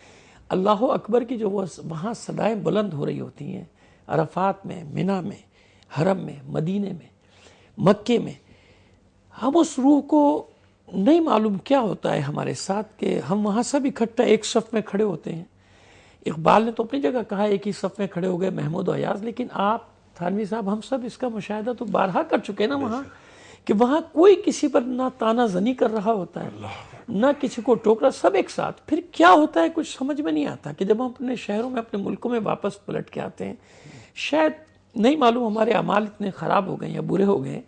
S3: اللہ اکبر کی جو وہاں صدائیں بلند ہو رہی ہوتی ہیں، عرفات میں، منی میں، حرم میں، مدینے میں، مکے میں، ہم اس روح کو نہیں معلوم کیا ہوتا ہے ہمارے ساتھ کہ ہم وہاں سب اکٹھا ایک صف میں کھڑے ہوتے ہیں۔ اقبال نے تو اپنی جگہ کہا ایک ہی صف میں کھڑے ہو گئے محمود و ایاز، لیکن آپ تھانوی صاحب ہم سب اس کا مشاہدہ تو بارہا کر چکے نا وہاں، کہ وہاں کوئی کسی پر نہ تانا زنی کر رہا ہوتا ہے نہ کسی کو ٹوک رہا، سب ایک ساتھ. پھر کیا ہوتا ہے کچھ سمجھ میں نہیں آتا کہ جب ہم اپنے شہروں میں اپنے ملکوں میں واپس پلٹ کے آتے ہیں، شاید نہیں معلوم ہمارے اعمال اتنے خراب ہو گئے یا برے ہو گئے،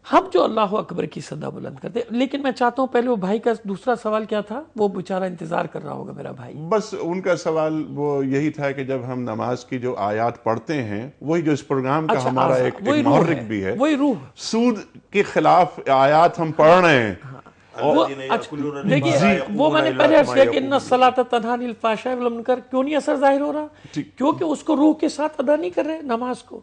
S3: ہم جو اللہ اکبر کی صدا بلند کرتے. لیکن میں چاہتا ہوں پہلے وہ بھائی کا دوسرا سوال کیا تھا، وہ بیچارہ انتظار کر رہا ہوگا میرا بھائی.
S1: بس ان کا سوال وہ یہی تھا کہ جب ہم نماز کی جو آیات پڑھتے ہیں، وہی جو اس پروگرام کا ہمارا ایک محرک بھی ہے،
S3: وہی روح
S1: سود کے خلاف آیات ہم پڑھ رہے ہیں.
S3: دیکھیے وہ میں نے پہلے عرض کیا کہ ان الصلاۃ تنہی عن الفحشاء والمنکر، کیوں نہیں اثر ظاہر ہو رہا؟ کیونکہ اس کو روح کے ساتھ ادا نہیں کر رہے نماز کو.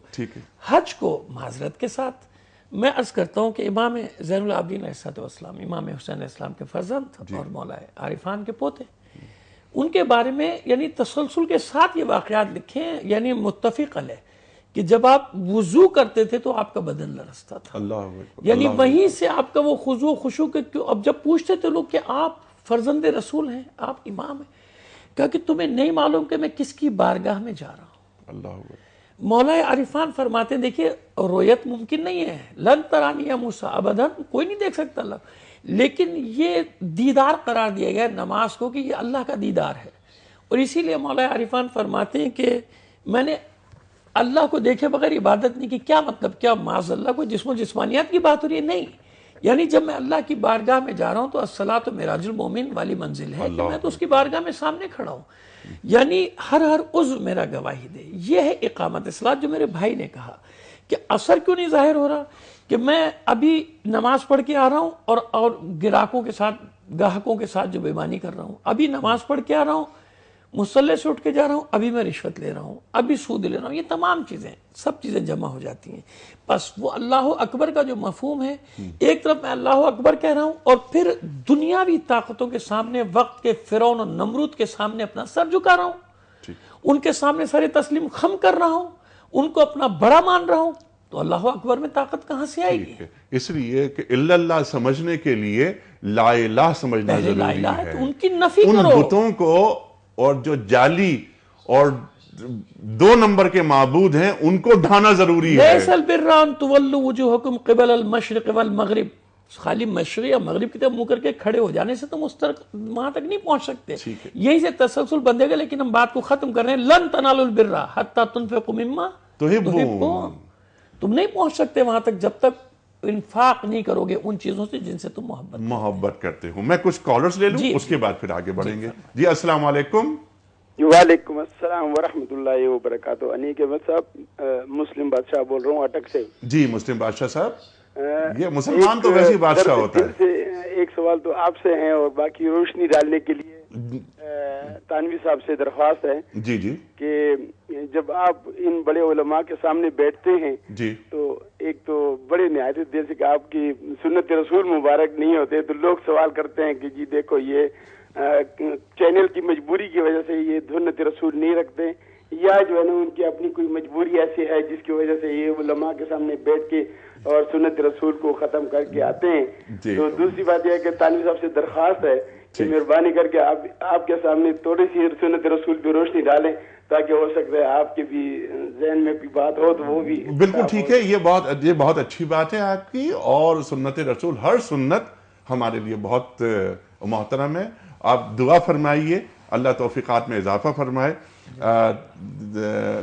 S3: حج کو معذرت کے ساتھ میں عرض کرتا ہوں کہ امام زین العابدین علیہ السلام، امام حسین علیہ السلام کے فرزند اور مولا عارفان کے پوتے، ان کے بارے میں یعنی تسلسل کے ساتھ یہ واقعات لکھے ہیں، یعنی متفق علیہ کہ جب آپ وضو کرتے تھے تو آپ کا بدن لرزتا تھا. یعنی وہیں سے آپ کا وہ خضوع خشوع کے، اب جب پوچھتے تھے لوگ کہ آپ فرزند رسول ہیں، آپ امام ہیں، کہا کہ تمہیں نہیں معلوم کہ میں کس کی بارگاہ میں جا رہا ہوں. مولا عارفان فرماتے ہیں دیکھیے رویت ممکن نہیں ہے، لن ترانی یا موسیٰ ابداً، کوئی نہیں دیکھ سکتا اللہ، لیکن یہ دیدار قرار دیا گیا نماز کو کہ یہ اللہ کا دیدار ہے. اور اسی لیے مولا عارفان فرماتے ہیں کہ میں نے اللہ کو دیکھے بغیر عبادت نہیں کی. کیا مطلب؟ کیا معاذ اللہ کوئی جسم و جسمانیات کی بات ہو رہی ہے؟ نہیں، یعنی جب میں اللہ کی بارگاہ میں جا رہا ہوں تو الصلاۃ معراج المومن والی منزل ہے کہ میں تو اس کی بارگاہ میں سامنے کھڑا ہوں، یعنی ہر عضو میرا گواہی دے. یہ ہے اقامت صلاۃ. جو میرے بھائی نے کہا کہ اثر کیوں نہیں ظاہر ہو رہا، کہ میں ابھی نماز پڑھ کے آ رہا ہوں اور گراہکوں کے ساتھ، گاہکوں کے ساتھ جو بےمانی کر رہا ہوں، ابھی نماز پڑھ کے آ رہا ہوں، مصلی سے اٹھ کے جا رہا ہوں، ابھی میں رشوت لے رہا ہوں، ابھی سود لے رہا ہوں. یہ تمام چیزیں، سب چیزیں جمع ہو جاتی ہیں. بس وہ اللہ اکبر کا جو مفہوم ہے، ایک طرف میں اللہ اکبر کہہ رہا ہوں اور پھر دنیاوی طاقتوں کے سامنے، وقت کے فرعون اور نمرود کے سامنے اپنا سر جھکا رہا ہوں، ان کے سامنے سر تسلیم خم کر رہا ہوں، ان کو اپنا بڑا مان رہا ہوں، تو اللہ اکبر میں طاقت کہاں سے آئے گی؟
S1: اس لیے کہ الا اللہ سمجھنے کے لیے لا الہ سمجھنا ضروری ہے.
S3: ان کی نفی
S1: ان
S3: کرو،
S1: بتوں کو اور جو جعلی اور 2 نمبر کے معبود ہیں ان کو ڈھانا ضروری ہے.
S3: لیس البر ان تولوا وجوہکم قبل المشرق والمغرب، خالی مشرق یا مغرب کی طرف منہ کر کے کھڑے ہو جانے سے تم وہاں تک نہیں پہنچ سکتے. یہی سے تسلسل بندے گا. لیکن ہم بات کو ختم کر رہے ہیں، لن تنالوا البر حتی تنفقوا مما تحبون. تم نہیں پہنچ سکتے وہاں تک جب تک انفاق نہیں کرو گے ان چیزوں سے جن سے تم محبت
S1: کرتے ہو. میں کچھ کالرز لے لوں، اس کے بعد پھر آگے بڑھیں گے. جی السلام علیکم.
S7: وعلیکم السلام ورحمۃ اللہ وبرکاتہ. انیک احمد صاحب، مسلم بادشاہ بول رہا ہوں اٹک سے.
S1: جی مسلم بادشاہ صاحب، یہ مسلمان تو ویسے بادشاہ ہوتا ہے.
S7: ایک سوال تو آپ سے ہیں اور باقی روشنی ڈالنے کے لیے تانوی صاحب سے درخواست ہے
S1: جی
S7: کہ جب آپ ان بڑے علماء کے سامنے بیٹھتے ہیں
S1: جی
S7: تو ایک تو بڑے نہایت جیسے کہ آپ کی سنت رسول مبارک نہیں ہوتے تو لوگ سوال کرتے ہیں کہ جی دیکھو یہ چینل کی مجبوری کی وجہ سے یہ سنت رسول نہیں رکھتے، یا جو ہے نا ان کی اپنی کوئی مجبوری ایسی ہے جس کی وجہ سے یہ علماء کے سامنے بیٹھ کے اور سنت رسول کو ختم کر کے آتے ہیں. تو دوسری بات یہ ہے کہ تانوی صاحب سے درخواست ہے کہ مہربانی کر کے آپ کے سامنے تھوڑی سی سنت رسول پہ روشنی ڈالیں تاکہ ہو سکتا ہے آپ کے بھی ذہن میں کوئی بات ہو تو وہ بھی.
S1: بالکل ٹھیک ہے، یہ بہت اچھی بات ہے آپ کی، اور سنت رسول ہر سنت ہمارے لیے بہت محترم ہے. آپ دعا فرمائیے، اللہ توفیقات میں اضافہ فرمائے.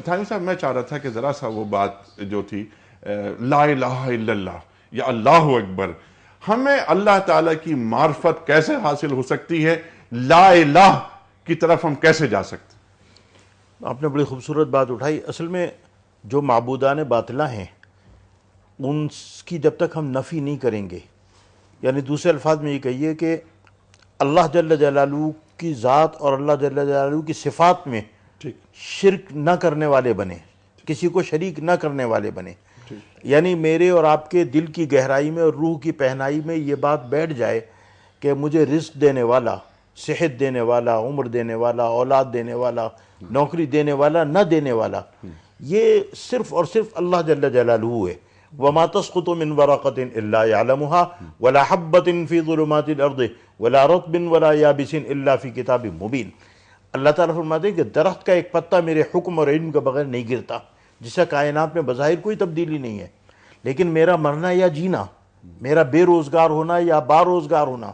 S1: تھانوی صاحب میں چاہ رہا تھا کہ ذرا سا وہ بات جو تھی لا الہ الا اللہ یا اللہ اکبر، ہمیں اللہ تعالیٰ کی معرفت کیسے حاصل ہو سکتی ہے؟ لا الہ کی طرف ہم کیسے جا سکتے؟
S2: آپ نے بڑی خوبصورت بات اٹھائی. اصل میں جو معبودان باطلہ ہیں ان کی جب تک ہم نفی نہیں کریں گے، یعنی دوسرے الفاظ میں یہ کہیے کہ اللہ جل جلالہ کی ذات اور اللہ جل جلالہ کی صفات میں شرک نہ کرنے والے بنے، کسی کو شریک نہ کرنے والے بنے، یعنی میرے اور آپ کے دل کی گہرائی میں اور روح کی پہنائی میں یہ بات بیٹھ جائے کہ مجھے رزق دینے والا، صحت دینے والا، عمر دینے والا، اولاد دینے والا، نوکری دینے والا، نہ دینے والا، یہ صرف اور صرف اللہ جل جلالہ ہے. وَمَا تَسْقُطُ مِنْ وَرَقَةٍ إِلَّا يَعْلَمُهَا وَلَا حَبَّةٍ فِي ظُلُمَاتِ الْأَرْضِ وَلَا رَطْبٍ وَلَا يَابِسٍ إِلَّا فِي كِتَابٍ مُبِينٍ. اللہ تعالیٰ فرماتے ہیں کہ درخت کا ایک پتا میرے حکم اور علم کے بغیر نہیں گرتا، جس سے کائنات میں بظاہر کوئی تبدیلی نہیں ہے، لیکن میرا مرنا یا جینا میرا بے روزگار ہونا یا باروزگار ہونا،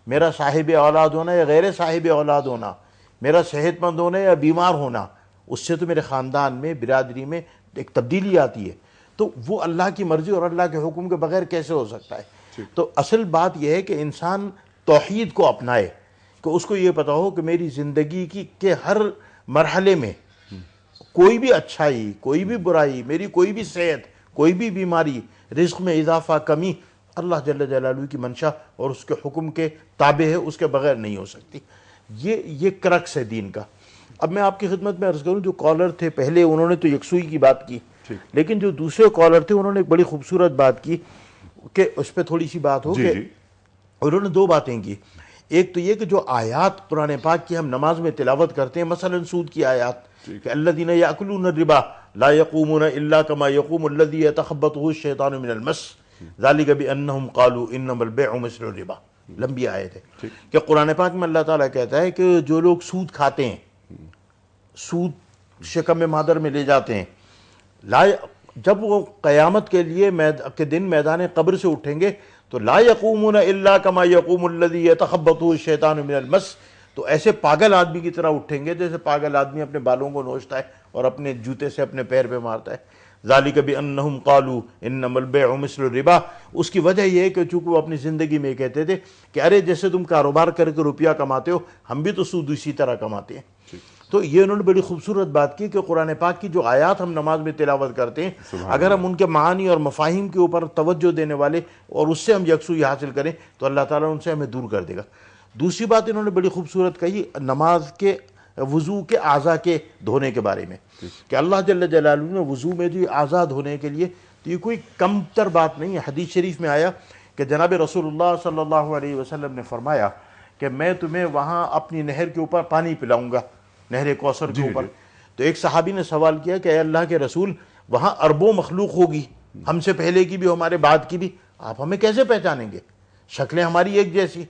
S2: میرا صاحب اولاد ہونا یا غیر صاحب اولاد ہونا، میرا صحت مند ہونا یا بیمار ہونا، اس سے تو میرے خاندان میں، برادری میں ایک تبدیلی آتی ہے. تو وہ اللہ کی مرضی اور اللہ کے حکم کے بغیر کیسے ہو سکتا ہے؟ تو اصل بات یہ ہے کہ انسان توحید کو اپنائے، کہ اس کو یہ پتا ہو کہ میری زندگی کے ہر مرحلے میں کوئی بھی اچھائی، کوئی بھی برائی، میری کوئی بھی صحت، کوئی بھی بیماری، رزق میں اضافہ، کمی، اللہ جل جلالہ کی منشا اور اس کے حکم کے تابع ہے، اس کے بغیر نہیں ہو سکتی. یہ کرکس ہے دین کا. اب میں آپ کی خدمت میں عرض کروں، جو کالر تھے پہلے انہوں نے تو یکسوئی کی بات کی، لیکن جو دوسرے کالر تھے انہوں نے ایک بڑی خوبصورت بات کی کہ اس پہ تھوڑی سی بات ہو کہ انہوں نے دو باتیں کی. ایک تو یہ کہ جو آیات قرآن پاک کی ہم نماز میں تلاوت کرتے ہیں، مثلا سود کی آیات کہ الذین یأکلون الربا لا یقومون الا کما یقوم الذی یتخبطہ الشیطان من المس ذلک بانہم قالوا انما البیع مثل الربا، لمبی آیت ہے کہ قرآن پاک میں اللہ تعالیٰ کہتا ہے کہ جو لوگ سود کھاتے ہیں، سود شکم مادر میں لے جاتے ہیں، جب وہ قیامت کے دن میدان قبر سے اٹھیں گے تو لا یقومون الا کما یقوم الذی یتخبطہ الشیطان من المس، تو ایسے پاگل آدمی کی طرح اٹھیں گے جیسے پاگل آدمی اپنے بالوں کو نوچتا ہے اور اپنے جوتے سے اپنے پیر پہ مارتا ہے. ذالک بانہم قالوا انما البیع مثل الربا، اس کی وجہ یہ ہے کہ چونکہ وہ اپنی زندگی میں کہتے تھے کہ ارے جیسے تم کاروبار کر کے روپیہ کماتے ہو، ہم بھی تو سود اسی طرح کماتے ہیں. تو یہ انہوں نے بڑی خوبصورت بات کی کہ قرآن پاک کی جو آیات ہم نماز میں تلاوت کرتے ہیں، اگر ہم ان کے معانی اور مفاہیم کے اوپر توجہ دینے والے اور اس سے ہم یکسوئی حاصل کریں تو اللہ تعالیٰ ان سے ہمیں دور کر دے گا. دوسری بات انہوں نے بڑی خوبصورت کہی نماز کے وضو کے اعضاء کے دھونے کے بارے میں، کہ اللہ جل جلالہ نے وضو میں جو اعضاء دھونے کے لیے، تو یہ کوئی کم تر بات نہیں ہے. حدیث شریف میں آیا کہ جناب رسول اللہ صلی اللہ علیہ وسلم نے فرمایا کہ میں تمہیں وہاں اپنی نہر کے اوپر پانی پلاؤں گا، نہر کوثر کے اوپر. تو ایک صحابی نے سوال کیا کہ اے اللہ کے رسول، وہاں اربوں مخلوق ہوگی، ہم سے پہلے کی بھی ہمارے بعد کی بھی، آپ ہمیں کیسے پہچانیں گے؟ شکلیں ہماری ایک جیسی.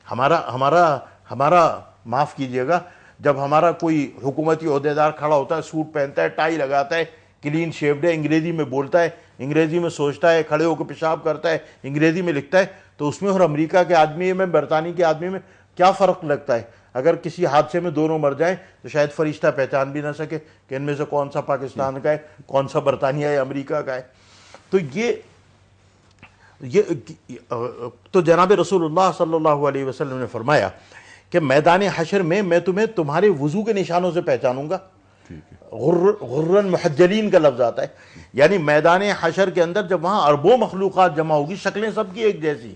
S2: ہمارا معاف کیجئے گا، جب ہمارا کوئی حکومتی عہدیدار کھڑا ہوتا ہے، سوٹ پہنتا ہے، ٹائی لگاتا ہے، کلین شیوڈ ہے، انگریزی میں بولتا ہے، انگریزی میں سوچتا ہے، کھڑے ہو کے پیشاب کرتا ہے، انگریزی میں لکھتا ہے، تو اس میں اور امریکہ کے آدمی میں، برطانیہ کے آدمی میں کیا فرق لگتا ہے؟ اگر کسی حادثے میں دونوں مر جائیں تو شاید فرشتہ پہچان بھی نہ سکے کہ ان میں سے کون سا پاکستان کا ہے، کون سا برطانیہ یا امریکہ کا ہے. تو تو جناب رسول اللہ صلی اللہ علیہ وسلم نے فرمایا کہ میدان حشر میں تمہیں تمہارے وضو کے نشانوں سے پہچانوں گا. غرن محجلین کا لفظ آتا ہے، یعنی میدان حشر کے اندر جب وہاں اربوں مخلوقات جمع ہوگی، شکلیں سب کی ایک جیسی،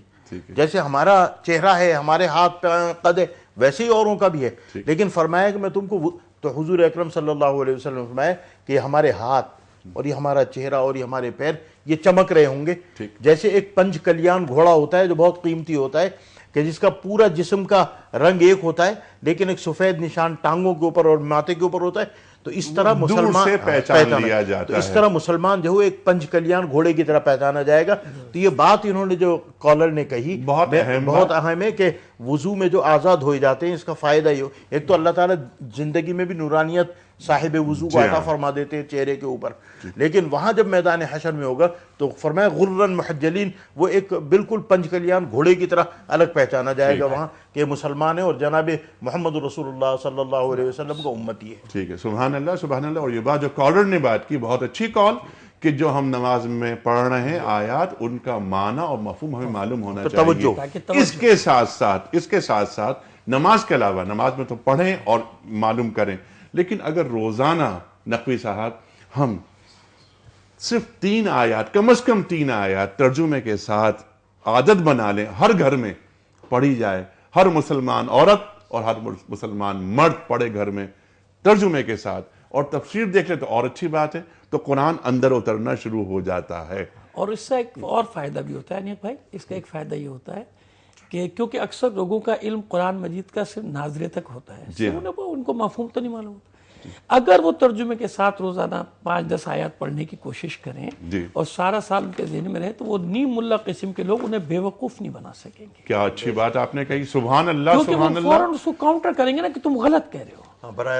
S2: جیسے ہمارا چہرہ ہے، ہمارے ہاتھ قد ہے، ویسے ہی اوروں کا بھی ہے. لیکن فرمایا کہ میں تم کو، تو حضور اکرم صلی اللہ علیہ وسلم نے فرمایا کہ یہ ہمارے ہاتھ اور یہ ہمارا چہرہ اور یہ ہمارے پیر یہ چمک رہے ہوں گے جیسے ایک پنج کلیان گھوڑا ہوتا ہے جو بہت قیمتی ہوتا ہے، کہ جس کا پورا جسم کا رنگ ایک ہوتا ہے لیکن ایک سفید نشان ٹانگوں کے اوپر اور ماتھے کے اوپر ہوتا ہے. تو اس طرح مسلمان
S1: پہچان لیا جاتا ہے.
S2: تو اس طرح مسلمان جو ایک پنج کلیان گھوڑے کی طرح پہچانا جائے گا. تو یہ بات انہوں نے جو کالر نے کہی بہت اہم ہے کہ وضو میں جو آزاد ہوئے جاتے ہیں اس کا فائدہ یہ ہو، ایک تو اللہ تعالیٰ زندگی میں بھی نورانیت صاحب وضو کو عطا فرما دیتے ہیں چہرے کے اوپر، لیکن وہاں جب میدان حشر میں ہوگا تو فرمایا غرن محجلین، وہ ایک بالکل پنج کلیان گھوڑے کی طرح الگ پہچانا جائے گا وہاں کہ مسلمان ہے اور جناب محمد رسول اللہ صلی اللہ علیہ وسلم کا امتی ہے.
S1: ٹھیک ہے، سبحان اللہ سبحان اللہ. اور یہ بات جو کالر نے بات کی بہت اچھی کال، کہ جو ہم نماز میں پڑھ رہے ہیں آیات، ان کا معنی اور مفہوم ہمیں معلوم ہونا چاہیے. اس کے ساتھ ساتھ نماز کے علاوہ، نماز میں تو پڑھیں اور معلوم کریں، لیکن اگر روزانہ نقوی صاحب ہم صرف 3 آیات، کم از کم 3 آیات ترجمے کے ساتھ عادت بنا لیں، ہر گھر میں پڑھی جائے، ہر مسلمان عورت اور ہر مسلمان مرد پڑھے گھر میں ترجمے کے ساتھ، اور تفسیر دیکھ لیں تو اور اچھی بات ہے، تو قرآن اندر اترنا شروع ہو جاتا ہے.
S3: اور اس سے ایک اور فائدہ بھی ہوتا ہے نیک بھائی، اس کا ایک فائدہ یہ ہوتا ہے کہ کیونکہ اکثر لوگوں کا علم قرآن مجید کا صرف ناظرے تک ہوتا ہے، ان کو مفہوم تو نہیں معلوم ہوتا. اگر وہ ترجمے کے ساتھ روزانہ 5-10 آیات پڑھنے کی کوشش کریں اور سارا سال ان کے ذہن میں رہے تو وہ نیم ملا قسم کے لوگ انہیں بے وقوف نہیں بنا سکیں گے.
S1: کیا اچھی بات آپ نے کہی، سبحان اللہ سبحان اللہ.
S3: کیونکہ وہ فوراً اس کو کاؤنٹر کریں گے نا کہ تم غلط کہہ رہے ہو.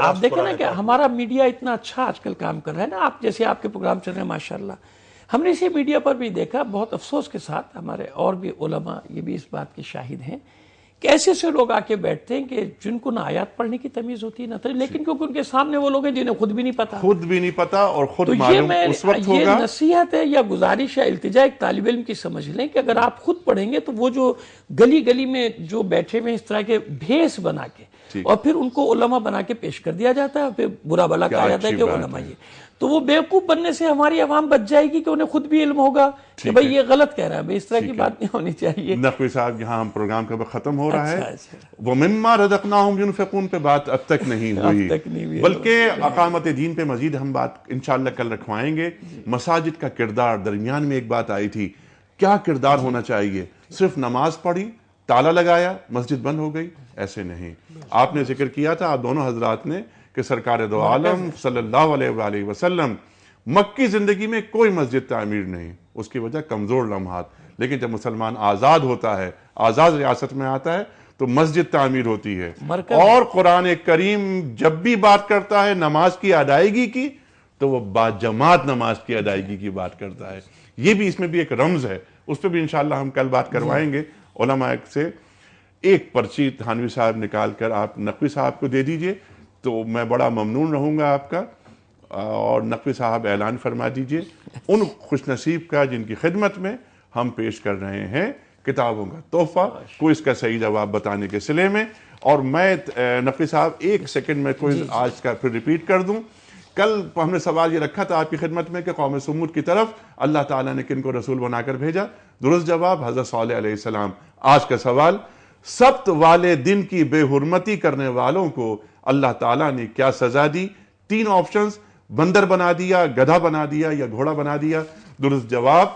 S3: آپ دیکھیں نا کہ ہمارا میڈیا اتنا اچھا آج کل کام کر رہا ہے نا، آپ جیسے آپ کے پروگرام چل رہے ہیں ماشاءاللہ، ہم نے اسے میڈیا پر بھی دیکھا، بہت افسوس کے ساتھ، ہمارے اور بھی علماء یہ بھی اس بات کے شاہد ہیں کہ ایسے سے لوگ آ کے بیٹھتے ہیں کہ جن کو نہ آیات پڑھنے کی تمیز ہوتی ہے نہ تمیز، لیکن کیونکہ ان کے سامنے وہ لوگ ہیں جنہیں خود بھی نہیں پتا،
S1: اور خود معلوم اس وقت ہوگا۔
S3: یہ نصیحت ہے یا گزارش ہے، التجا ایک طالب علم کی سمجھ لیں کہ اگر آپ خود پڑھیں گے تو وہ جو گلی گلی میں جو بیٹھے ہوئے اس طرح کے بھیس بنا کے اور پھر ان کو علماء بنا کے پیش کر دیا جاتا ہے، اور پھر برا بلا کہا جاتا ہے کہ علماء یہ، تو وہ بیوقوف بننے سے ہماری عوام بچ جائے گی کہ انہیں خود بھی علم ہوگا کہ بھئی یہ غلط کہہ رہا ہے، اس طرح کی بات نہیں ہونی چاہیے۔
S1: نقوی صاحب یہاں ہم پروگرام کا ختم ہو رہا ہے، وَمِمَّا رَزَقْنَاهُمْ يُنْفِقُونَ پہ بات اب تک نہیں ہوئی، بلکہ اقامت دین پہ مزید ہم بات انشاءاللہ کل رکھوائیں گے۔ مساجد کا کردار، درمیان میں ایک بات آئی تھی، کیا کردار ہونا چاہیے؟ صرف نماز پڑھی، تالا لگایا، مسجد بند ہو گئی؟ ایسے نہیں۔ آپ نے ذکر کیا تھا، آپ دونوں حضرات نے، کہ سرکار دو عالم صلی اللہ علیہ وآلہ وسلم مکی زندگی میں کوئی مسجد تعمیر نہیں، اس کی وجہ کمزور لمحات، لیکن جب مسلمان آزاد ہوتا ہے، آزاد ریاست میں آتا ہے تو مسجد تعمیر ہوتی ہے، اور قرآن کریم جب بھی بات کرتا ہے نماز کی ادائیگی کی تو وہ باجماعت نماز کی ادائیگی کی بات کرتا ہے۔ یہ بھی اس میں بھی ایک رمز ہے، اس پہ بھی انشاءاللہ ہم کل بات کروائیں گے علماء سے۔ ایک پرچی تھانوی صاحب نکال کر آپ نقوی صاحب کو دے دیجئے تو میں بڑا ممنون رہوں گا آپ کا، اور نقوی صاحب اعلان فرما دیجئے ان خوش نصیب کا جن کی خدمت میں ہم پیش کر رہے ہیں کتابوں کا تحفہ، کوئی اس کا صحیح جواب بتانے کے سلے میں۔ اور میں نقوی صاحب ایک سیکنڈ میں کوئی آج کا پھر ریپیٹ کر دوں۔ کل ہم نے سوال یہ رکھا تھا آپ کی خدمت میں کہ قوم سمود کی طرف اللہ تعالیٰ نے کن کو رسول بنا کر بھیجا؟ درست جواب حضرت صالح علیہ السلام۔ آج کا سوال، سبت والے دن کی بے حرمتی کرنے والوں کو اللہ تعالیٰ نے کیا سزا دی؟ 3 آپشنز، بندر بنا دیا، گدھا بنا دیا یا گھوڑا بنا دیا؟ درست جواب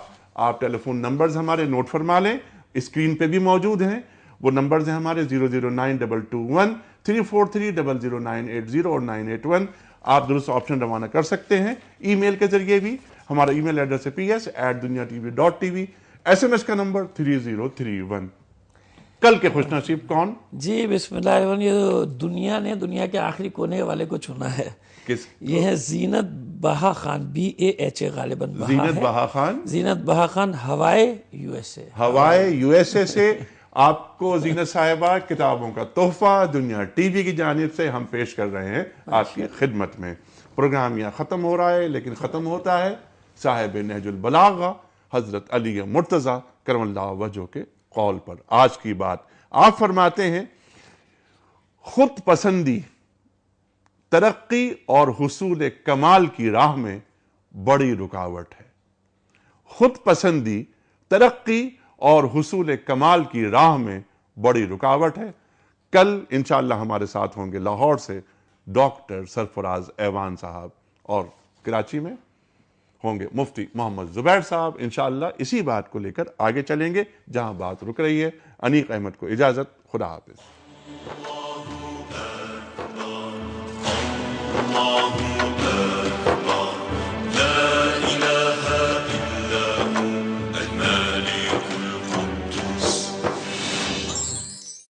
S1: آپ ٹیلی فون نمبرز ہمارے نوٹ فرما لیں، اسکرین پہ بھی موجود ہیں، وہ نمبرز ہیں ہمارے 009221343000980 اور 981۔ آپ درست آپشن روانہ کر سکتے ہیں، ای میل کے ذریعے بھی، ہمارا ای میل ایڈریس ہے ps@dunyatv.tv، SMS کا نمبر 3031۔ کل کے خوش نصیب کون؟
S3: جی بسم اللہ الرحمن الرحیم، یہ دنیا نے دنیا کے آخری کونے والے کو چنا ہے۔ یہ ہے زینت بہا خان، BAHA غالباً
S1: زینت بہا خان،
S3: زینت بہا خان، ہوائے USA،
S1: ہوائے USA سے آپ کو زینت صاحبہ کتابوں کا تحفہ دنیا ٹی وی کی جانب سے ہم پیش کر رہے ہیں آپ کی خدمت میں۔ پروگرام یہاں ختم ہو رہا ہے، لیکن ختم ہوتا ہے صاحب نہج البلاغہ حضرت علی مرتضیٰ کرم اللہ وجہہ کے قول پر۔ آج کی بات آپ فرماتے ہیں، خود پسندی ترقی اور حصول کمال کی راہ میں بڑی رکاوٹ ہے۔ خود پسندی ترقی اور حصول کمال کی راہ میں بڑی رکاوٹ ہے۔ کل انشاءاللہ ہمارے ساتھ ہوں گے لاہور سے ڈاکٹر سرفراز ایوان صاحب، اور کراچی میں ہوں گے مفتی محمد زبیر صاحب۔ انشاءاللہ اسی بات کو لے کر آگے چلیں گے جہاں بات رک رہی ہے۔ انیق احمد کو اجازت، خدا حافظ۔